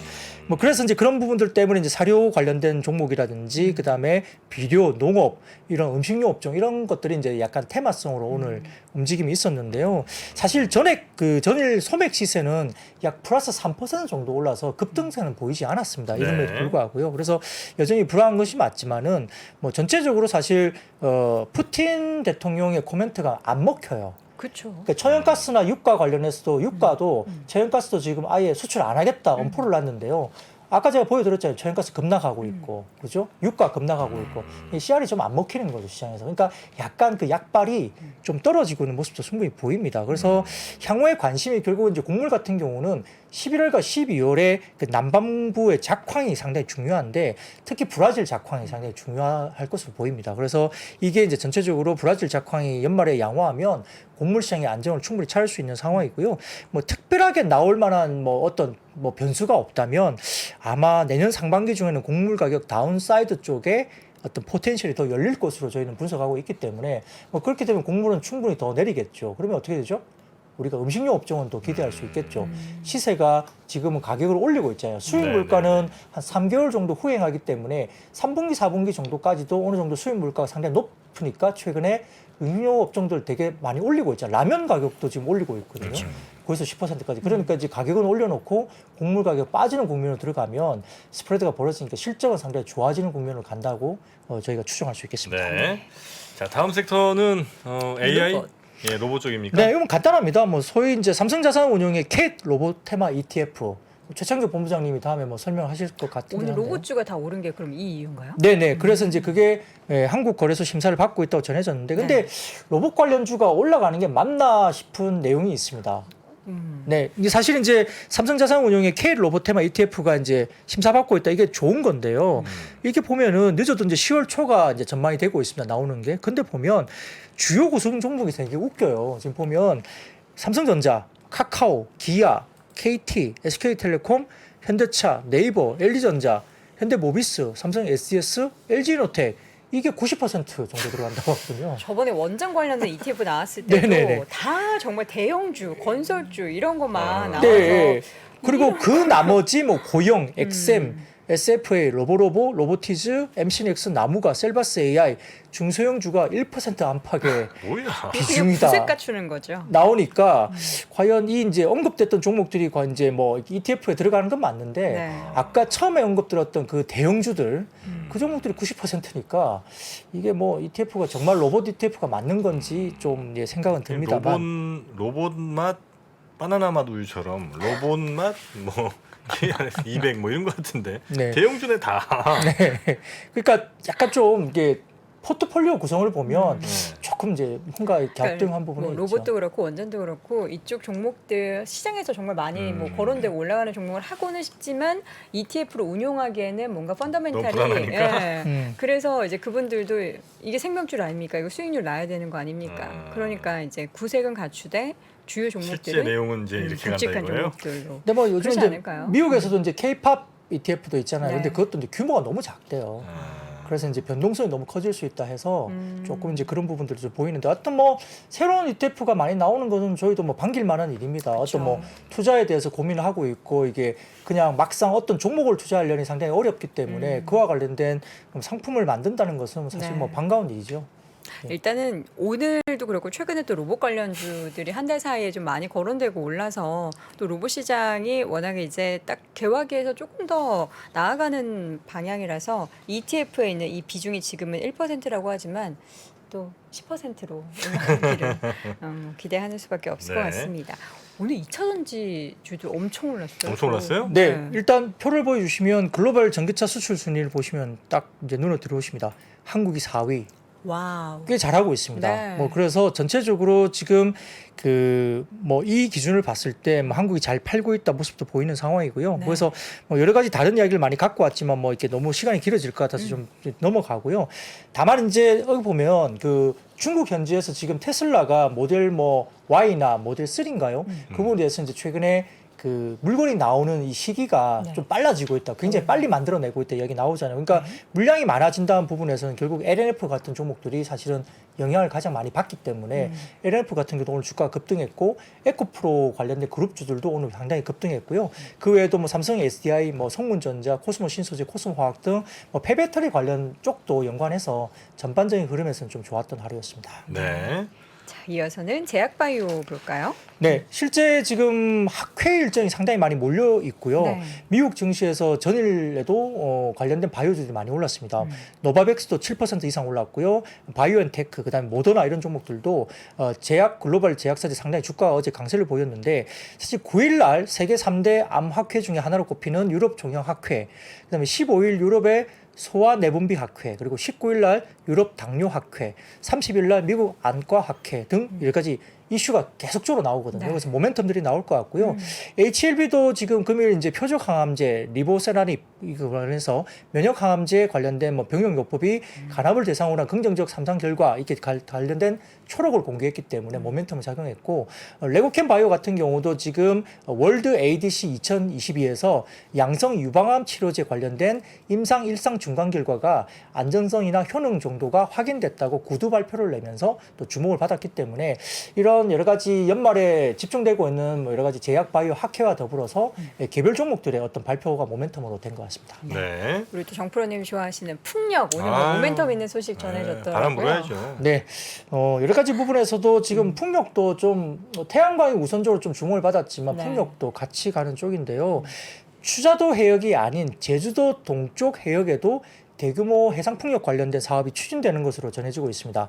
뭐 그래서 이제 그런 부분들 때문에 이제 사료 관련된 종목이라든지 그 다음에 비료, 농업 이런 음식료 업종 이런 것들이 이제 약간 테마성으로 오늘 움직임이 있었는데요. 사실 전액 그 전일 소맥 시세는 약 플러스 3% 정도 올라서 급등세는 보이지 않았습니다. 이름에도 불구하고요. 그래서 여전히 불안한 것이 맞지만은 뭐 전체적으로 사실 푸틴 대통령의 코멘트가 안 먹혀요. 그렇죠. 그러니까 천연가스나 유가 관련해서도 유가도 천연가스도 지금 아예 수출 안 하겠다 엄포를 놨는데요. 아까 제가 보여드렸잖아요. 천연가스 급락하고 있고, 그죠? 유가 급락하고 있고, 이 씨알이 좀 안 먹히는 거죠 시장에서. 그러니까 약간 그 약발이 좀 떨어지고 있는 모습도 충분히 보입니다. 그래서 향후에 관심이 결국은 이제 곡물 같은 경우는 11월과 12월에 그 남반부의 작황이 상당히 중요한데 특히 브라질 작황이 상당히 중요할 것으로 보입니다. 그래서 이게 이제 전체적으로 브라질 작황이 연말에 양호하면 곡물 시장의 안정을 충분히 찾을 수 있는 상황이고요. 뭐 특별하게 나올 만한 뭐 어떤 뭐 변수가 없다면 아마 내년 상반기 중에는 곡물 가격 다운사이드 쪽에 어떤 포텐셜이 더 열릴 것으로 저희는 분석하고 있기 때문에 뭐 그렇게 되면 곡물은 충분히 더 내리겠죠. 그러면 어떻게 되죠? 우리가 음식료 업종은 또 기대할 수 있겠죠. 시세가 지금은 가격을 올리고 있잖아요. 수입 물가는 한 3개월 정도 후행하기 때문에 3분기, 4분기 정도까지도 어느 정도 수입 물가가 상당히 높으니까 최근에 음료 업종들 되게 많이 올리고 있잖아요. 라면 가격도 지금 올리고 있거든요. 거기서 10%까지. 그러니까 이제 가격은 올려놓고 곡물 가격 빠지는 국면으로 들어가면 스프레드가 벌어지니까 실적은 상당히 좋아지는 국면으로 간다고 저희가 추정할 수 있겠습니다. 네. 자, 다음 섹터는 AI 로봇. 예, 로봇 쪽입니까? 네, 이건 간단합니다. 뭐 소위 이제 삼성자산운용의 캣 로봇 테마 ETF. 최창규 본부장님이 다음에 뭐 설명하실 것 같은데. 오늘 한데요. 로봇주가 다 오른 게 그럼 이 이유인가요? 네네. 그래서 이제 그게 한국거래소 심사를 받고 있다고 전해졌는데, 근데 로봇 관련주가 올라가는 게 맞나 싶은 내용이 있습니다. 네, 이게 사실 이제 삼성자산운용의 K 로봇 테마 ETF가 이제 심사받고 있다. 이게 좋은 건데요. 이렇게 보면은 늦어도 이제 10월 초가 이제 전망이 되고 있습니다. 나오는 게. 근데 보면 주요 구성 종목이 되게 웃겨요. 지금 보면 삼성전자, 카카오, 기아, KT, SK텔레콤, 현대차, 네이버, LG전자, 현대모비스, 삼성 SES, LG노텍 이게 90% 정도 들어간다고 하거든요. 저번에 원전 관련된 ETF 나왔을 때도 네네네. 다 정말 대형주, 건설주 이런 것만 나와서 네. 그리고 그 나머지 뭐 고영, 엑셈, SFA, 로보로보, 로보티즈, MC넥스, 나무가, 셀바스 AI 중소형주가 1% 안팎의 뭐야? 비중이다. 부색 갖추는 거죠. 나오니까 과연 이 이제 언급됐던 종목들이 이제 뭐 ETF에 들어가는 건 맞는데 네. 아까 처음에 언급들었던 그 대형주들 그 종목들이 90%니까 이게 뭐 ETF가 정말 로봇 ETF가 맞는 건지 좀 예, 생각은 듭니다만. 로봇 맛 바나나 맛 우유처럼 로봇 맛뭐 200 뭐 이런 거 같은데 네. 대형주네 다. 네. 그러니까 약간 좀 이게 포트폴리오 구성을 보면 조금 이제 뭔가 갸우뚱한 부분이 뭐 있죠. 로봇도 그렇고 원전도 그렇고 이쪽 종목들 시장에서 정말 많이 뭐 거론되고 올라가는 종목을 하고는 싶지만 ETF로 운용하기에는 뭔가 펀더멘탈이 너무 불안하니까. 예. 그래서 이제 그분들도 이게 생명줄 아닙니까? 이거 수익률 나야 되는 거 아닙니까? 그러니까 이제 구색은 갖추되 주요 실제 종목들은 내용은 이제 이렇게 간다 굵직한 이거예요. 종목들로. 근데 뭐 요즘 그러지 이제 않을까요? 미국에서도 이제 K-팝 ETF도 있잖아요. 네. 근데 그것도 이제 규모가 너무 작대요. 그래서 이제 변동성이 너무 커질 수 있다 해서 조금 이제 그런 부분들이 좀 보이는데 하여튼 뭐 새로운 ETF가 많이 나오는 것은 저희도 뭐 반길 만한 일입니다. 그렇죠. 어떤 뭐 투자에 대해서 고민을 하고 있고 이게 그냥 막상 어떤 종목을 투자하려니 상당히 어렵기 때문에 그와 관련된 상품을 만든다는 것은 사실 네. 뭐 반가운 일이죠. 일단은 오늘도 그렇고 최근에 또 로봇 관련주들이 한 달 사이에 좀 많이 거론되고 올라서 또 로봇 시장이 워낙에 이제 딱 개화기에서 조금 더 나아가는 방향이라서 ETF에 있는 이 비중이 지금은 1%라고 하지만 또 10%로 올라가기를 기대하는 수밖에 없을 네. 것 같습니다. 오늘 2차 전지 주도 엄청 올랐어요. 엄청 올랐어요? 네, 일단 표를 보여주시면 글로벌 전기차 수출 순위를 보시면 딱 이제 눈에 들어오십니다. 한국이 4위. 와우. 꽤 잘하고 있습니다. 네. 뭐 그래서 전체적으로 지금 그 뭐 이 기준을 봤을 때 뭐 한국이 잘 팔고 있다 모습도 보이는 상황이고요. 네. 그래서 뭐 여러 가지 다른 이야기를 많이 갖고 왔지만 뭐 이렇게 너무 시간이 길어질 것 같아서 좀 넘어가고요. 다만 이제 여기 보면 그 중국 현지에서 지금 테슬라가 모델 뭐 Y나 모델 3인가요? 그 부분에 대해서 이제 최근에 그 물건이 나오는 이 시기가 네. 좀 빨라지고 있다. 굉장히 빨리 만들어내고 있다 이야기 나오잖아요. 그러니까 물량이 많아진다는 부분에서는 결국 LNF 같은 종목들이 사실은 영향을 가장 많이 받기 때문에 LNF 같은 경우도 오늘 주가가 급등했고 에코프로 관련된 그룹주들도 오늘 상당히 급등했고요. 그 외에도 뭐 삼성 SDI, 뭐 성문전자, 코스모 신소재, 코스모화학 등 뭐 폐배터리 관련 쪽도 연관해서 전반적인 흐름에서는 좀 좋았던 하루였습니다. 네. 자, 이어서는 제약바이오 볼까요? 네, 실제 지금 학회 일정이 상당히 많이 몰려 있고요. 네. 미국 증시에서 전일에도 관련된 바이오주들이 많이 올랐습니다. 노바백스도 7% 이상 올랐고요. 바이오엔테크, 그다음에 모더나 이런 종목들도 제약 글로벌 제약사들 상당히 주가가 어제 강세를 보였는데 사실 9일 날 세계 3대 암 학회 중에 하나로 꼽히는 유럽 종양 학회, 그다음에 15일 유럽의 소아 내분비 학회, 그리고 19일 날 유럽 당뇨 학회, 30일 날 미국 안과 학회 등 여러 가지 이슈가 계속적으로 나오거든요. 네. 그래서 모멘텀들이 나올 것 같고요. HLB도 지금 금요일 이제 표적 항암제 리보세라닙 이거 관련해서 면역 항암제 관련된 뭐 병용 요법이 간암을 대상으로 한 긍정적 삼상 결과 이렇게 관련된 초록을 공개했기 때문에 모멘텀을 작용했고 레고캠 바이오 같은 경우도 지금 월드 ADC 2022에서 양성 유방암 치료제 관련된 임상 1상 중간 결과가 안전성이나 효능 정도가 확인됐다고 구두 발표를 내면서 또 주목을 받았기 때문에 이런 이런 여러 가지 연말에 집중되고 있는 뭐 여러 가지 제약 바이오 학회와 더불어서 개별 종목들의 어떤 발표가 모멘텀으로 된 것 같습니다. 네. 우리 또 정프로님 좋아하시는 풍력 오늘 뭐 아유. 모멘텀 있는 소식 전해줬더라고요. 바람 불어야죠. 네, 여러 가지 부분에서도 지금 풍력도 좀 태양광이 우선적으로 좀 주목을 받았지만 네. 풍력도 같이 가는 쪽인데요. 추자도 해역이 아닌 제주도 동쪽 해역에도 대규모 해상 풍력 관련된 사업이 추진되는 것으로 전해지고 있습니다.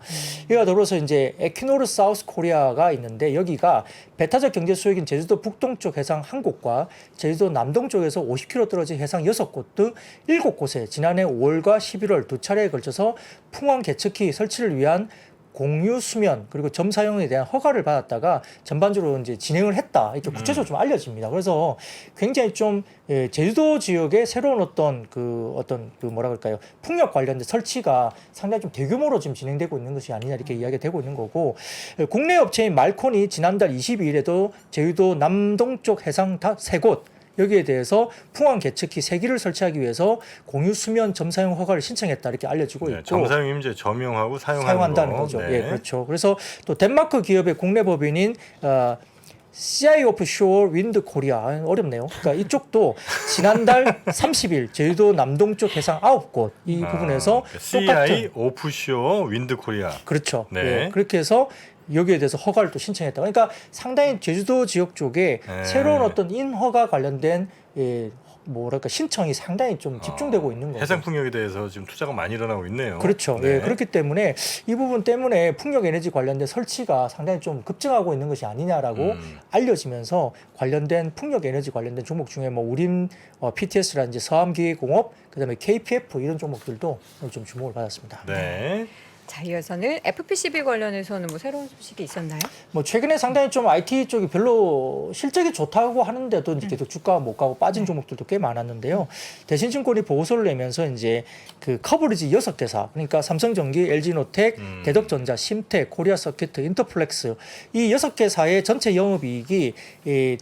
이와 더불어서 이제 에퀴노르 사우스 코리아가 있는데 여기가 배타적 경제 수역인 제주도 북동쪽 해상 한 곳과 제주도 남동쪽에서 50km 떨어진 해상 6곳 등 7곳에 지난해 5월과 11월 두 차례에 걸쳐서 풍황 개척기 설치를 위한 공유 수면 그리고 점 사용에 대한 허가를 받았다가 전반적으로 이제 진행을 했다 이렇게 구체적으로 좀 알려집니다. 그래서 굉장히 좀 제주도 지역의 새로운 어떤 그 뭐라 그럴까요 풍력 관련된 설치가 상당히 좀 대규모로 지금 진행되고 있는 것이 아니냐 이렇게 이야기가 되고 있는 거고 국내 업체인 말콘이 지난달 22일에도 제주도 남동쪽 해상 다 3곳 여기에 대해서 풍황 개척기 3기를 설치하기 위해서 공유 수면 점사용 허가를 신청했다 이렇게 알려지고 있고 점사용 이제 점용하고 사용한다는 거죠. 네. 예, 그렇죠. 그래서 또 덴마크 기업의 국내 법인인 CI 오프쇼어 윈드 코리아 어렵네요. 그러니까 이쪽도 지난달 30일 제주도 남동쪽 해상 9곳 이 부분에서 CI 똑같은 오프쇼어 윈드 코리아. 그렇죠. 네. 예, 그렇게 해서 여기에 대해서 허가를 또 신청했다. 그러니까 상당히 제주도 지역 쪽에 새로운 어떤 인허가 관련된 뭐랄까 신청이 상당히 좀 집중되고 있는 거죠. 해상 풍력에 대해서 지금 투자가 많이 일어나고 있네요. 그렇죠. 네. 예, 그렇기 때문에 이 부분 때문에 풍력 에너지 관련된 설치가 상당히 좀 급증하고 있는 것이 아니냐라고 알려지면서 관련된 풍력 에너지 관련된 종목 중에 뭐 우림 PTS라든지 서암기계공업, 그다음에 KPF 이런 종목들도 오늘 좀 주목을 받았습니다. 네. 자, 이어서는 FPCB 관련해서는 뭐 새로운 소식이 있었나요? 뭐 최근에 상당히 좀 IT 쪽이 별로 실적이 좋다고 하는데도 이제 계속 주가가 못 가고 빠진 종목들도 꽤 많았는데요. 대신증권이 보고서를 내면서 이제 그 커버리지 6개사 그러니까 삼성전기, LG노텍, 대덕전자, 심텍, 코리아서킷, 인터플렉스 이 6개사의 전체 영업이익이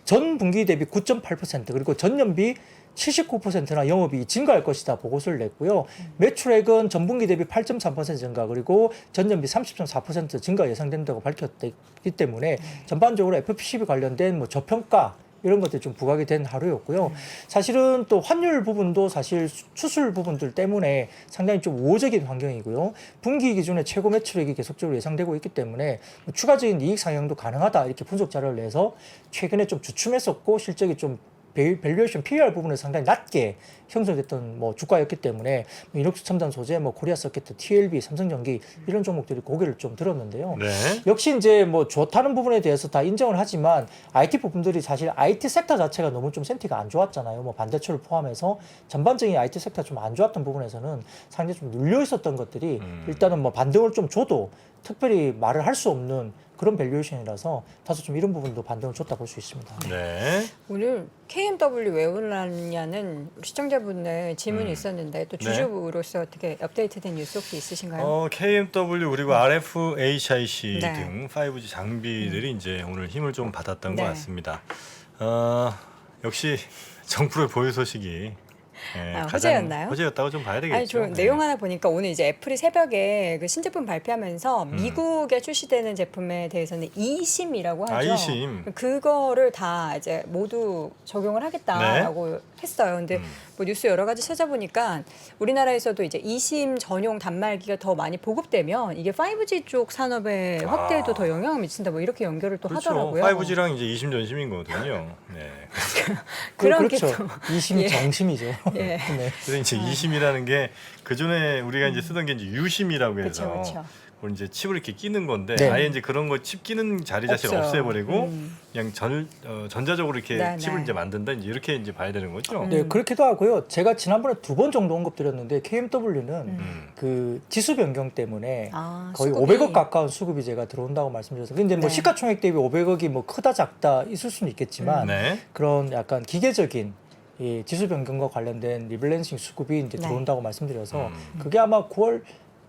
전 분기 대비 9.8% 그리고 전년비 79%나 영업이익이 증가할 것이다 보고서를 냈고요. 매출액은 전분기 대비 8.3% 증가 그리고 전년비 30.4% 증가 예상된다고 밝혔기 때문에 전반적으로 FPCB 관련된 뭐 저평가 이런 것들이 좀 부각이 된 하루였고요. 사실은 또 환율 부분도 사실 수출 부분들 때문에 상당히 좀 우호적인 환경이고요. 분기 기준에 최고 매출액이 계속적으로 예상되고 있기 때문에 추가적인 이익 상향도 가능하다 이렇게 분석 자료를 내서 최근에 좀 주춤했었고 실적이 좀 밸류에이션 PER 부분은 상당히 낮게 형성됐던 뭐 주가였기 때문에 이녹스 첨단 소재, 뭐 코리아 서킷, TLB, 삼성전기 이런 종목들이 고개를 좀 들었는데요. 네. 역시 이제 뭐 좋다는 부분에 대해서 다 인정을 하지만 IT 부품들이 사실 IT 섹터 자체가 너무 좀 센티가 안 좋았잖아요. 뭐 반대초를 포함해서 전반적인 IT 섹터 좀 안 좋았던 부분에서는 상당히 좀 눌려 있었던 것들이 일단은 뭐 반등을 좀 줘도 특별히 말을 할 수 없는 그런 밸류에이션이라서 다소 좀 이런 부분도 반등을 줬다 볼 수 있습니다. 네. 오늘 KMW 왜 올랐냐는 시청자분의 질문이 있었는데 또 주주로서 어떻게 업데이트된 뉴스 혹시 있으신가요? KMW 그리고 RFHIC 네. 등 5G 장비들이 이제 오늘 힘을 좀 받았던 네. 것 같습니다. 역시 정프로의 보유 소식이 호재였나요? 호재였다고 좀 봐야 되겠죠. 아니, 저 네. 내용 하나 보니까 오늘 이제 애플이 새벽에 그 신제품 발표하면서 미국에 출시되는 제품에 대해서는 eSIM이라고 하죠. eSIM. 그거를 다 이제 모두 적용을 하겠다라고 했어요. 근데 뭐 뉴스 여러 가지 찾아보니까 우리나라에서도 이제 eSIM 전용 단말기가 더 많이 보급되면 이게 5G 쪽 산업의 확대에도 더 영향을 미친다. 뭐 이렇게 연결을 또 그렇죠. 하더라고요. 5G랑 이제 이심 전심인 거거든요. 네. 그런 게 그렇죠. 좀 이심 예. 정심이죠. 예. 네. 그래서 이제 이심이라는 게 그 전에 우리가 이제 쓰던 게 이제 유심이라고 해서 그렇죠. 그걸 이제 칩을 이렇게 끼는 건데 네. 아예 이제 그런 거 칩 끼는 자리 자체를 없어요. 없애버리고 그냥 전자적으로 이렇게 네, 칩을 네. 이제 만든다 이제 이렇게 이제 봐야 되는 거죠. 네, 그렇기도 하고요. 제가 지난번에 2번 정도 언급드렸는데 KMW는 그 지수 변경 때문에 거의 수급이. 500억 가까운 수급이 제가 들어온다고 말씀드렸어요. 근데 뭐 네. 시가총액 대비 500억이 뭐 크다 작다 있을 수는 있겠지만 네. 그런 약간 기계적인 이 지수 변경과 관련된 리밸런싱 수급이 이제 네. 들어온다고 말씀드려서 그게 아마 9월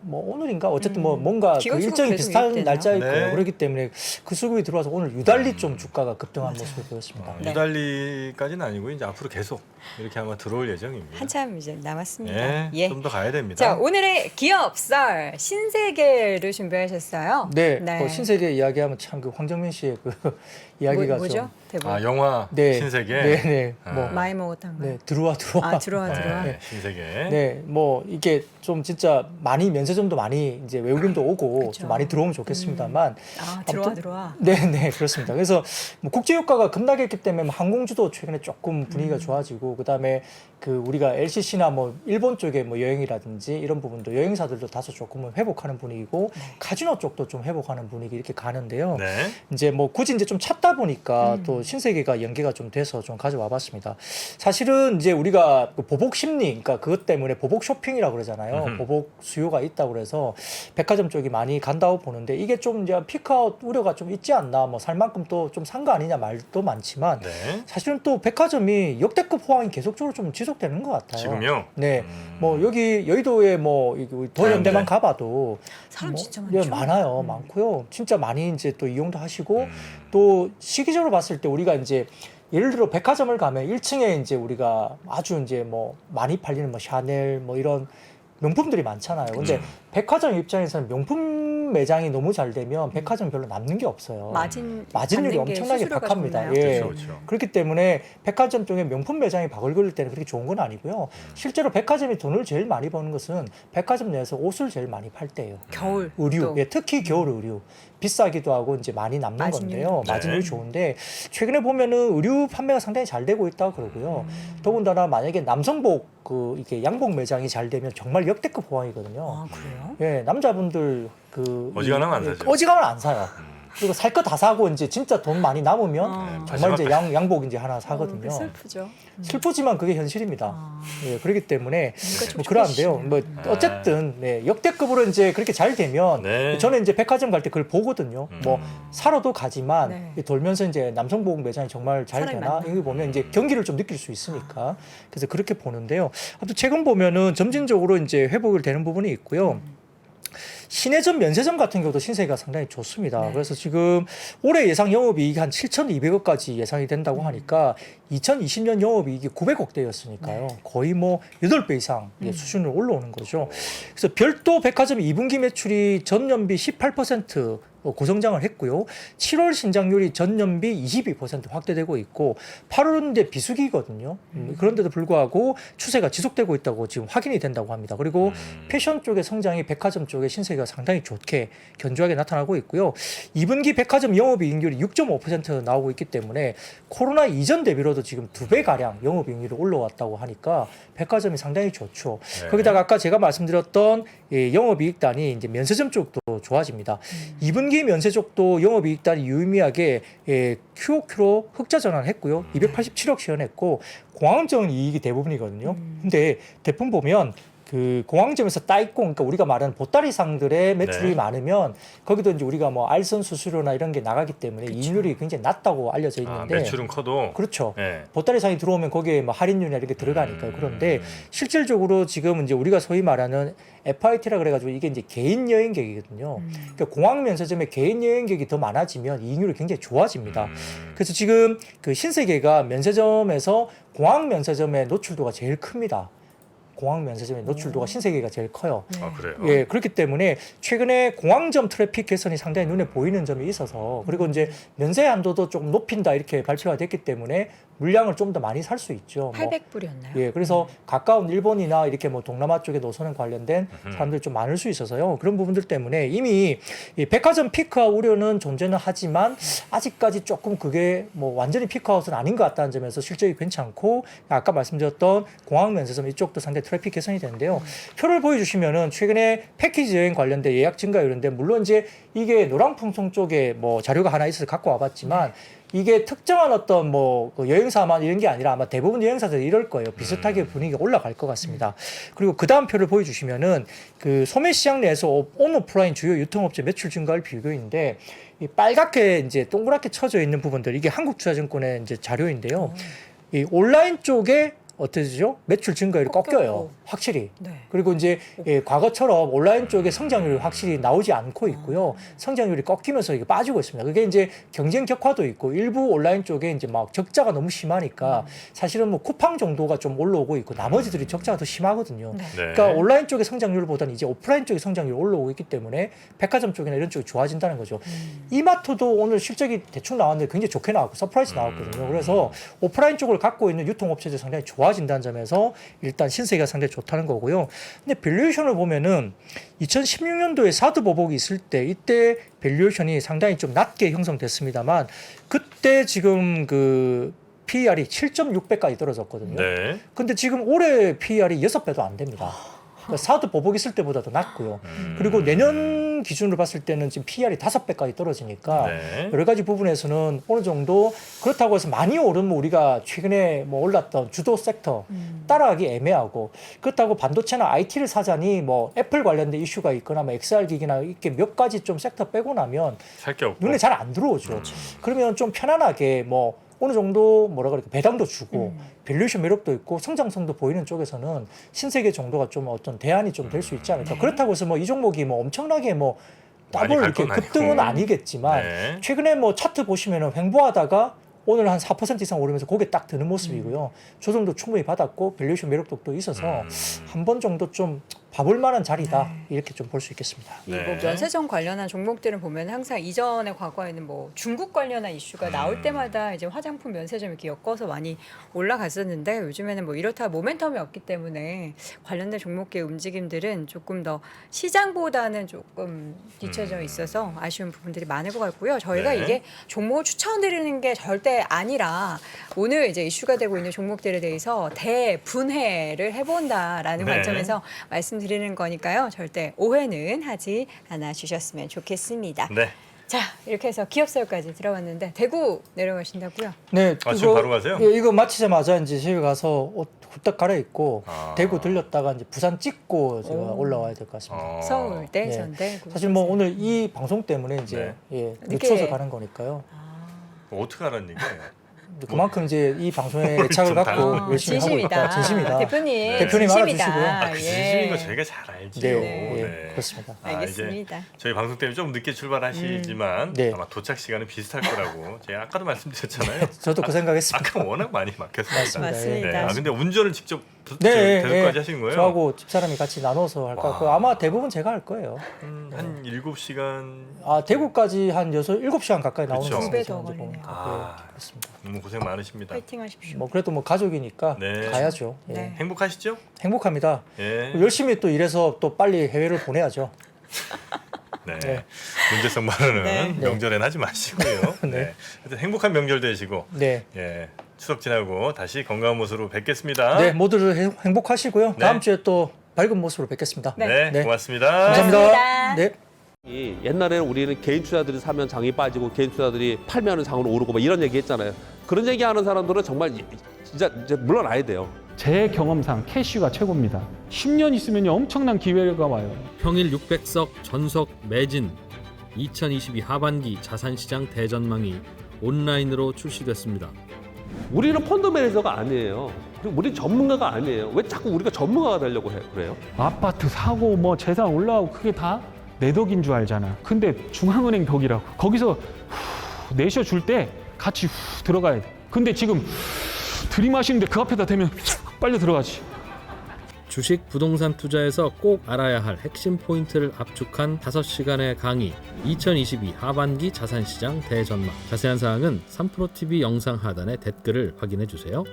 뭐 오늘인가 어쨌든 뭐 뭔가 그 기관 수급 일정이 계속 비슷한 유입되나요? 날짜일 네. 거예요. 그렇기 때문에 그 수급이 들어와서 오늘 유달리 좀 주가가 급등한 모습을 보였습니다. 유달리까지는 아니고 이제 앞으로 계속 이렇게 아마 들어올 예정입니다. 한참 이제 남았습니다. 예, 좀 더 가야 됩니다. 자, 오늘의 기업 썰 신세계를 준비하셨어요. 네, 신세계 이야기하면 참 그 황정민 씨의 그 이야기가 뭐죠? 좀 대본. 아, 영화 네. 신세계. 네. 아. 뭐 많이 먹었던 거. 네, 들어와. 아, 들어와. 네, 신세계. 네, 뭐 이게 좀 진짜 많이 면세점도 많이 이제 외국인도 오고 그쵸. 좀 많이 들어오면 좋겠습니다만 아, 아무튼 들어와. 네, 그렇습니다. 그래서 뭐 국제 유가가 급락했기 때문에 뭐 항공주도 최근에 조금 분위기가 좋아지고 그다음에 그 우리가 LCC나 뭐 일본 쪽에 뭐 여행이라든지 이런 부분도 여행사들도 다소 조금은 회복하는 분위기고 카지노 쪽도 좀 회복하는 분위기 이렇게 가는데요. 네. 이제 뭐 굳이 이제 좀 찾다 보니까 또 신세계가 연계가 좀 돼서 좀 가져와 봤습니다. 사실은 이제 우리가 그 보복 심리, 그러니까 그것 때문에 보복 쇼핑이라고 그러잖아요. 보복 수요가 있다고 그래서 백화점 쪽이 많이 간다고 보는데 이게 좀 이제 피크아웃 우려가 좀 있지 않나, 뭐 살 만큼 또 좀 산 거 아니냐 말도 많지만 네. 사실은 또 백화점이 역대급 호황이 계속적으로 좀 지속되는 것 같아요. 지금요? 네. 뭐 여기 여의도에 뭐 더 현대만 가봐도 사람 뭐, 진짜 많죠. 예, 많아요. 많고요. 진짜 많이 이제 또 이용도 하시고 음. 또 시기적으로 봤을 때 우리가 이제 예를 들어 백화점을 가면 1층에 이제 우리가 아주 이제 뭐 많이 팔리는 뭐 샤넬 뭐 이런 명품들이 많잖아요. 근데 백화점 입장에서는 명품 매장이 너무 잘 되면 백화점 별로 남는 게 없어요. 마진율이 마진율이 엄청나게 박합니다. 예. 그렇죠. 그렇기 때문에 백화점 쪽에 명품 매장이 바글거릴 때는 그렇게 좋은 건 아니고요. 실제로 백화점이 돈을 제일 많이 버는 것은 백화점 내에서 옷을 제일 많이 팔 때예요. 겨울 의류, 또. 예, 특히 겨울 의류. 비싸기도 하고 이제 많이 남는 마진율이 건데요. 높죠. 마진율이 네. 좋은데 최근에 보면은 의류 판매가 상당히 잘 되고 있다고 그러고요. 더군다나 만약에 남성복 그 이게 양복 매장이 잘 되면 정말 역대급 호황이거든요. 아, 그래요? 예, 남자분들 그 어지간하면 안 사죠. 어지간하면 안 사요. 그리고 살 거 다 사고 이제 진짜 돈 많이 남으면 아. 정말 이제 양복 이제 하나 사거든요. 슬프죠. 슬프지만 그게 현실입니다. 아. 예, 그렇기 때문에 뭔가 뭐 그러한데요. 뭐 어쨌든 네, 역대급으로 이제 그렇게 잘 되면 네. 저는 이제 백화점 갈 때 그걸 보거든요. 뭐 사러도 가지만 네. 돌면서 이제 남성복 매장이 정말 잘 사람이 되나 많나? 이거 보면 이제 경기를 좀 느낄 수 있으니까 그래서 그렇게 보는데요. 아무튼 최근 보면은 점진적으로 이제 회복이 되는 부분이 있고요. 신해점 면세점 같은 경우도 신세계가 상당히 좋습니다. 네. 그래서 지금 올해 예상 영업이익이 한 7,200억까지 예상이 된다고 하니까 2020년 영업이익이 900억대였으니까요. 거의 뭐 8배 이상 수준으로 올라오는 거죠. 그래서 별도 백화점 2분기 매출이 전년비 18% 고성장을 했고요. 7월 신장률이 전년비 22% 확대되고 있고 8월은 이제 비수기거든요. 그런데도 불구하고 추세가 지속되고 있다고 지금 확인이 된다고 합니다. 그리고 패션 쪽의 성장이 백화점 쪽의 신세계가 상당히 좋게 견조하게 나타나고 있고요. 2분기 백화점 영업이익률이 6.5% 나오고 있기 때문에 코로나 이전 대비로도 지금 2배 가량 영업이익률이 올라왔다고 하니까 백화점이 상당히 좋죠. 네. 거기다가 아까 제가 말씀드렸던 영업이익단이 이제 면세점 쪽도 좋아집니다. 2분기 면세 쪽도 영업이익단이 유의미하게 QOQ로 흑자 전환했고요. 287억 시현했고 공항점은 이익이 대부분이거든요. 근데 대품 보면 그 공항점에서 따있고, 그러니까 우리가 말하는 보따리상들의 매출이 네. 많으면 거기도 이제 우리가 뭐 알선 수수료나 이런 게 나가기 때문에 이익률이 굉장히 낮다고 알려져 있는데 매출은 커도 그렇죠. 네. 보따리상이 들어오면 거기에 뭐 할인율이나 이렇게 들어가니까요. 그런데 실질적으로 지금 이제 우리가 소위 말하는 FIT라 그래가지고 이게 이제 개인 여행객이거든요. 그러니까 공항 면세점에 개인 여행객이 더 많아지면 이익률이 굉장히 좋아집니다. 그래서 지금 그 신세계가 면세점에서 공항 면세점의 노출도가 제일 큽니다. 공항 면세점의 노출도가 신세계가 제일 커요. 아, 그래요? 예, 그렇기 때문에 최근에 공항점 트래픽 개선이 상당히 눈에 보이는 점이 있어서 그리고 이제 면세 한도도 조금 높인다 이렇게 발표가 됐기 때문에 물량을 좀 더 많이 살 수 있죠. 800불이었나요? 예, 그래서 가까운 일본이나 이렇게 뭐 동남아 쪽에 노선에 관련된 사람들이 좀 많을 수 있어서요. 그런 부분들 때문에 이미 이 백화점 피크아웃 우려는 존재는 하지만 아직까지 조금 그게 뭐 완전히 피크아웃은 아닌 것 같다는 점에서 실적이 괜찮고 아까 말씀드렸던 공항 면세점 이쪽도 상당히 트래픽 개선이 되는데요. 표를 보여주시면은 최근에 패키지 여행 관련된 예약 증가 이런데 물론 이제 이게 노랑풍송 쪽에 뭐 자료가 하나 있어서 갖고 와봤지만 이게 특정한 어떤 뭐그 여행사만 이런 게 아니라 아마 대부분 여행사들이 이럴 거예요. 비슷하게 분위기가 올라갈 것 같습니다. 그리고 그 다음 표를 보여주시면은 그 소매 시장 내에서 온오프라인 주요 유통업체 매출 증가율 비교인데 이 빨갛게 이제 동그랗게 쳐져 있는 부분들 이게 한국투자증권의 이제 자료인데요. 이 온라인 쪽에 어떠죠? 매출 증가율이 꺾여요. 꺾여요. 확실히. 네. 그리고 이제 과거처럼 온라인 쪽에 성장률이 확실히 나오지 않고 있고요. 성장률이 꺾이면서 이게 빠지고 있습니다. 그게 이제 경쟁 격화도 있고 일부 온라인 쪽에 이제 막 적자가 너무 심하니까 사실은 뭐 쿠팡 정도가 좀 올라오고 있고 나머지들이 적자가 더 심하거든요. 네. 네. 그러니까 온라인 쪽의 성장률보다는 이제 오프라인 쪽의 성장률이 올라오고 있기 때문에 백화점 쪽이나 이런 쪽이 좋아진다는 거죠. 이마트도 오늘 실적이 대충 나왔는데 굉장히 좋게 나왔고 서프라이즈 나왔거든요. 그래서 오프라인 쪽을 갖고 있는 유통업체들 상당히 좋아진다는 점에서 일단 신세계가 상당히 좋다는 거고요. 근데 밸류에이션을 보면은 2016년도에 사드 보복이 있을 때 이때 밸류에이션이 상당히 좀 낮게 형성됐습니다만 그때 지금 그 PER이 7.6배까지 떨어졌거든요. 네. 근데 지금 올해 PER이 6배도 안 됩니다. 그러니까 사드 보복 있을 때보다도 낮고요. 그리고 내년 기준으로 봤을 때는 지금 PER이 5배까지 떨어지니까 네. 여러 가지 부분에서는 어느 정도 그렇다고 해서 많이 오르면 우리가 최근에 뭐 올랐던 주도 섹터 따라가기 애매하고 그렇다고 반도체나 IT를 사자니 뭐 애플 관련된 이슈가 있거나 뭐 XR 기기나 이렇게 몇 가지 좀 섹터 빼고 나면 살 게 없고. 눈에 잘 안 들어오죠. 그러면 좀 편안하게 뭐 어느 정도 뭐라 그럴까 배당도 주고 밸류에이션 매력도 있고 성장성도 보이는 쪽에서는 신세계 정도가 좀 어떤 대안이 좀 될 수 있지 않을까. 그렇다고 해서 뭐 이 종목이 뭐 엄청나게 뭐 많이 더블 갈 이렇게 건 급등은 아니고. 아니겠지만 네. 최근에 뭐 차트 보시면은 횡보하다가 오늘 한 4% 이상 오르면서 고개 딱 드는 모습이고요. 조정도 충분히 받았고 밸류에이션 매력도 또 있어서 한 번 정도 좀 봐볼 만한 자리다 이렇게 좀 볼 수 있겠습니다. 이 뭐 네. 면세점 관련한 종목들은 보면 항상 이전에 과거에는 뭐 중국 관련한 이슈가 나올 때마다 이제 화장품 면세점 이렇게 엮어서 많이 올라갔었는데 요즘에는 뭐 이렇다 모멘텀이 없기 때문에 관련된 종목의 움직임들은 조금 더 시장보다는 조금 뒤쳐져 있어서 아쉬운 부분들이 많을 것 같고요. 저희가 네. 이게 종목을 추천드리는 게 절대 아니라 오늘 이제 이슈가 되고 있는 종목들에 대해서 대분해를 해본다라는 네. 관점에서 말씀드리는 거니까요. 절대 오해는 하지 않아 주셨으면 좋겠습니다. 네. 자, 이렇게 해서 기업사역까지 들어봤는데 대구 내려가신다고요? 네, 아, 지금 바로 가세요? 예, 이거 마치자마자 이제 저희 가서 옷 후딱 갈아입고 아. 대구 들렸다가 이제 부산 찍고 제가 오. 올라와야 될 것 같습니다. 어. 서울대, 네. 전대. 사실 뭐 오늘 이 방송 때문에 이제 예, 늦게- 늦춰서 가는 거니까요. 뭐 어떻게 하라는 얘기예요? 그만큼 이제 이 방송에 애착을 좀 갖고 다- 열심히 하고 진심이다. 있다. 진심이다. 대표님, 대표님 진심이다. 알아주시고요. 아, 그 진심인 거 예. 저희가 잘 알지요. 네, 예, 그렇습니다. 아, 이제 알겠습니다. 저희 방송 때문에 좀 늦게 출발하시지만 네. 아마 도착 시간은 비슷할 거라고 제가 아까도 말씀드렸잖아요. 저도 그 생각했습니다. 아까 워낙 많이 막혔습니다. 맞습니다. 네. 아 근데 운전을 직접 네, 대구까지 예. 하신 거예요? 저하고 집사람이 같이 나눠서 할 것 같고 와. 아마 대부분 제가 할 거예요. 한 7시간. 아 대구까지 한 7시간 가까이 나오는 그쵸. 것 두 배 같아요. 더 이제 보니까. 걸리네요. 예, 그렇습니다. 너무 고생 많으십니다. 파이팅 하십시오. 뭐 그래도 뭐 가족이니까 네. 가야죠. 예. 네. 행복하시죠? 행복합니다. 예. 열심히 또 일해서 또 빨리 해외를 보내야죠. 네. 네. 문제성 발언은 네. 명절엔 하지 마시고요. 네. 네. 하여튼 행복한 명절 되시고 네. 예. 추석 지나고 다시 건강한 모습으로 뵙겠습니다. 네, 모두들 행복하시고요. 네. 다음 주에 또 밝은 모습으로 뵙겠습니다. 네. 네. 고맙습니다. 감사합니다. 고맙습니다. 네. 이 옛날에는 우리는 개인 투자들이 사면 장이 빠지고 개인 투자들이 팔면은 장은 오르고 막 이런 얘기 했잖아요. 그런 얘기하는 사람들은 정말 진짜 이제 물러나야 돼요. 제 경험상 캐시가 최고입니다. 10년 있으면 엄청난 기회가 와요. 평일 600석 전석 매진 2022 하반기 자산시장 대전망이 온라인으로 출시됐습니다. 우리는 펀드 매니저가 아니에요. 그리고 우리 전문가가 아니에요. 왜 자꾸 우리가 전문가가 되려고 그래요? 아파트 사고 뭐 재산 올라오고 그게 다 내 덕인 줄 알잖아. 근데 중앙은행 덕이라고. 거기서 내셔 줄 때 같이 들어가야 돼. 근데 지금 들이마시는데 그 앞에다 대면 빨리 들어가지. 주식 부동산 투자에서 꼭 알아야 할 핵심 포인트를 압축한 5시간의 강의 2022 하반기 자산시장 대전망. 자세한 사항은 3프로TV 영상 하단의 댓글을 확인해 주세요.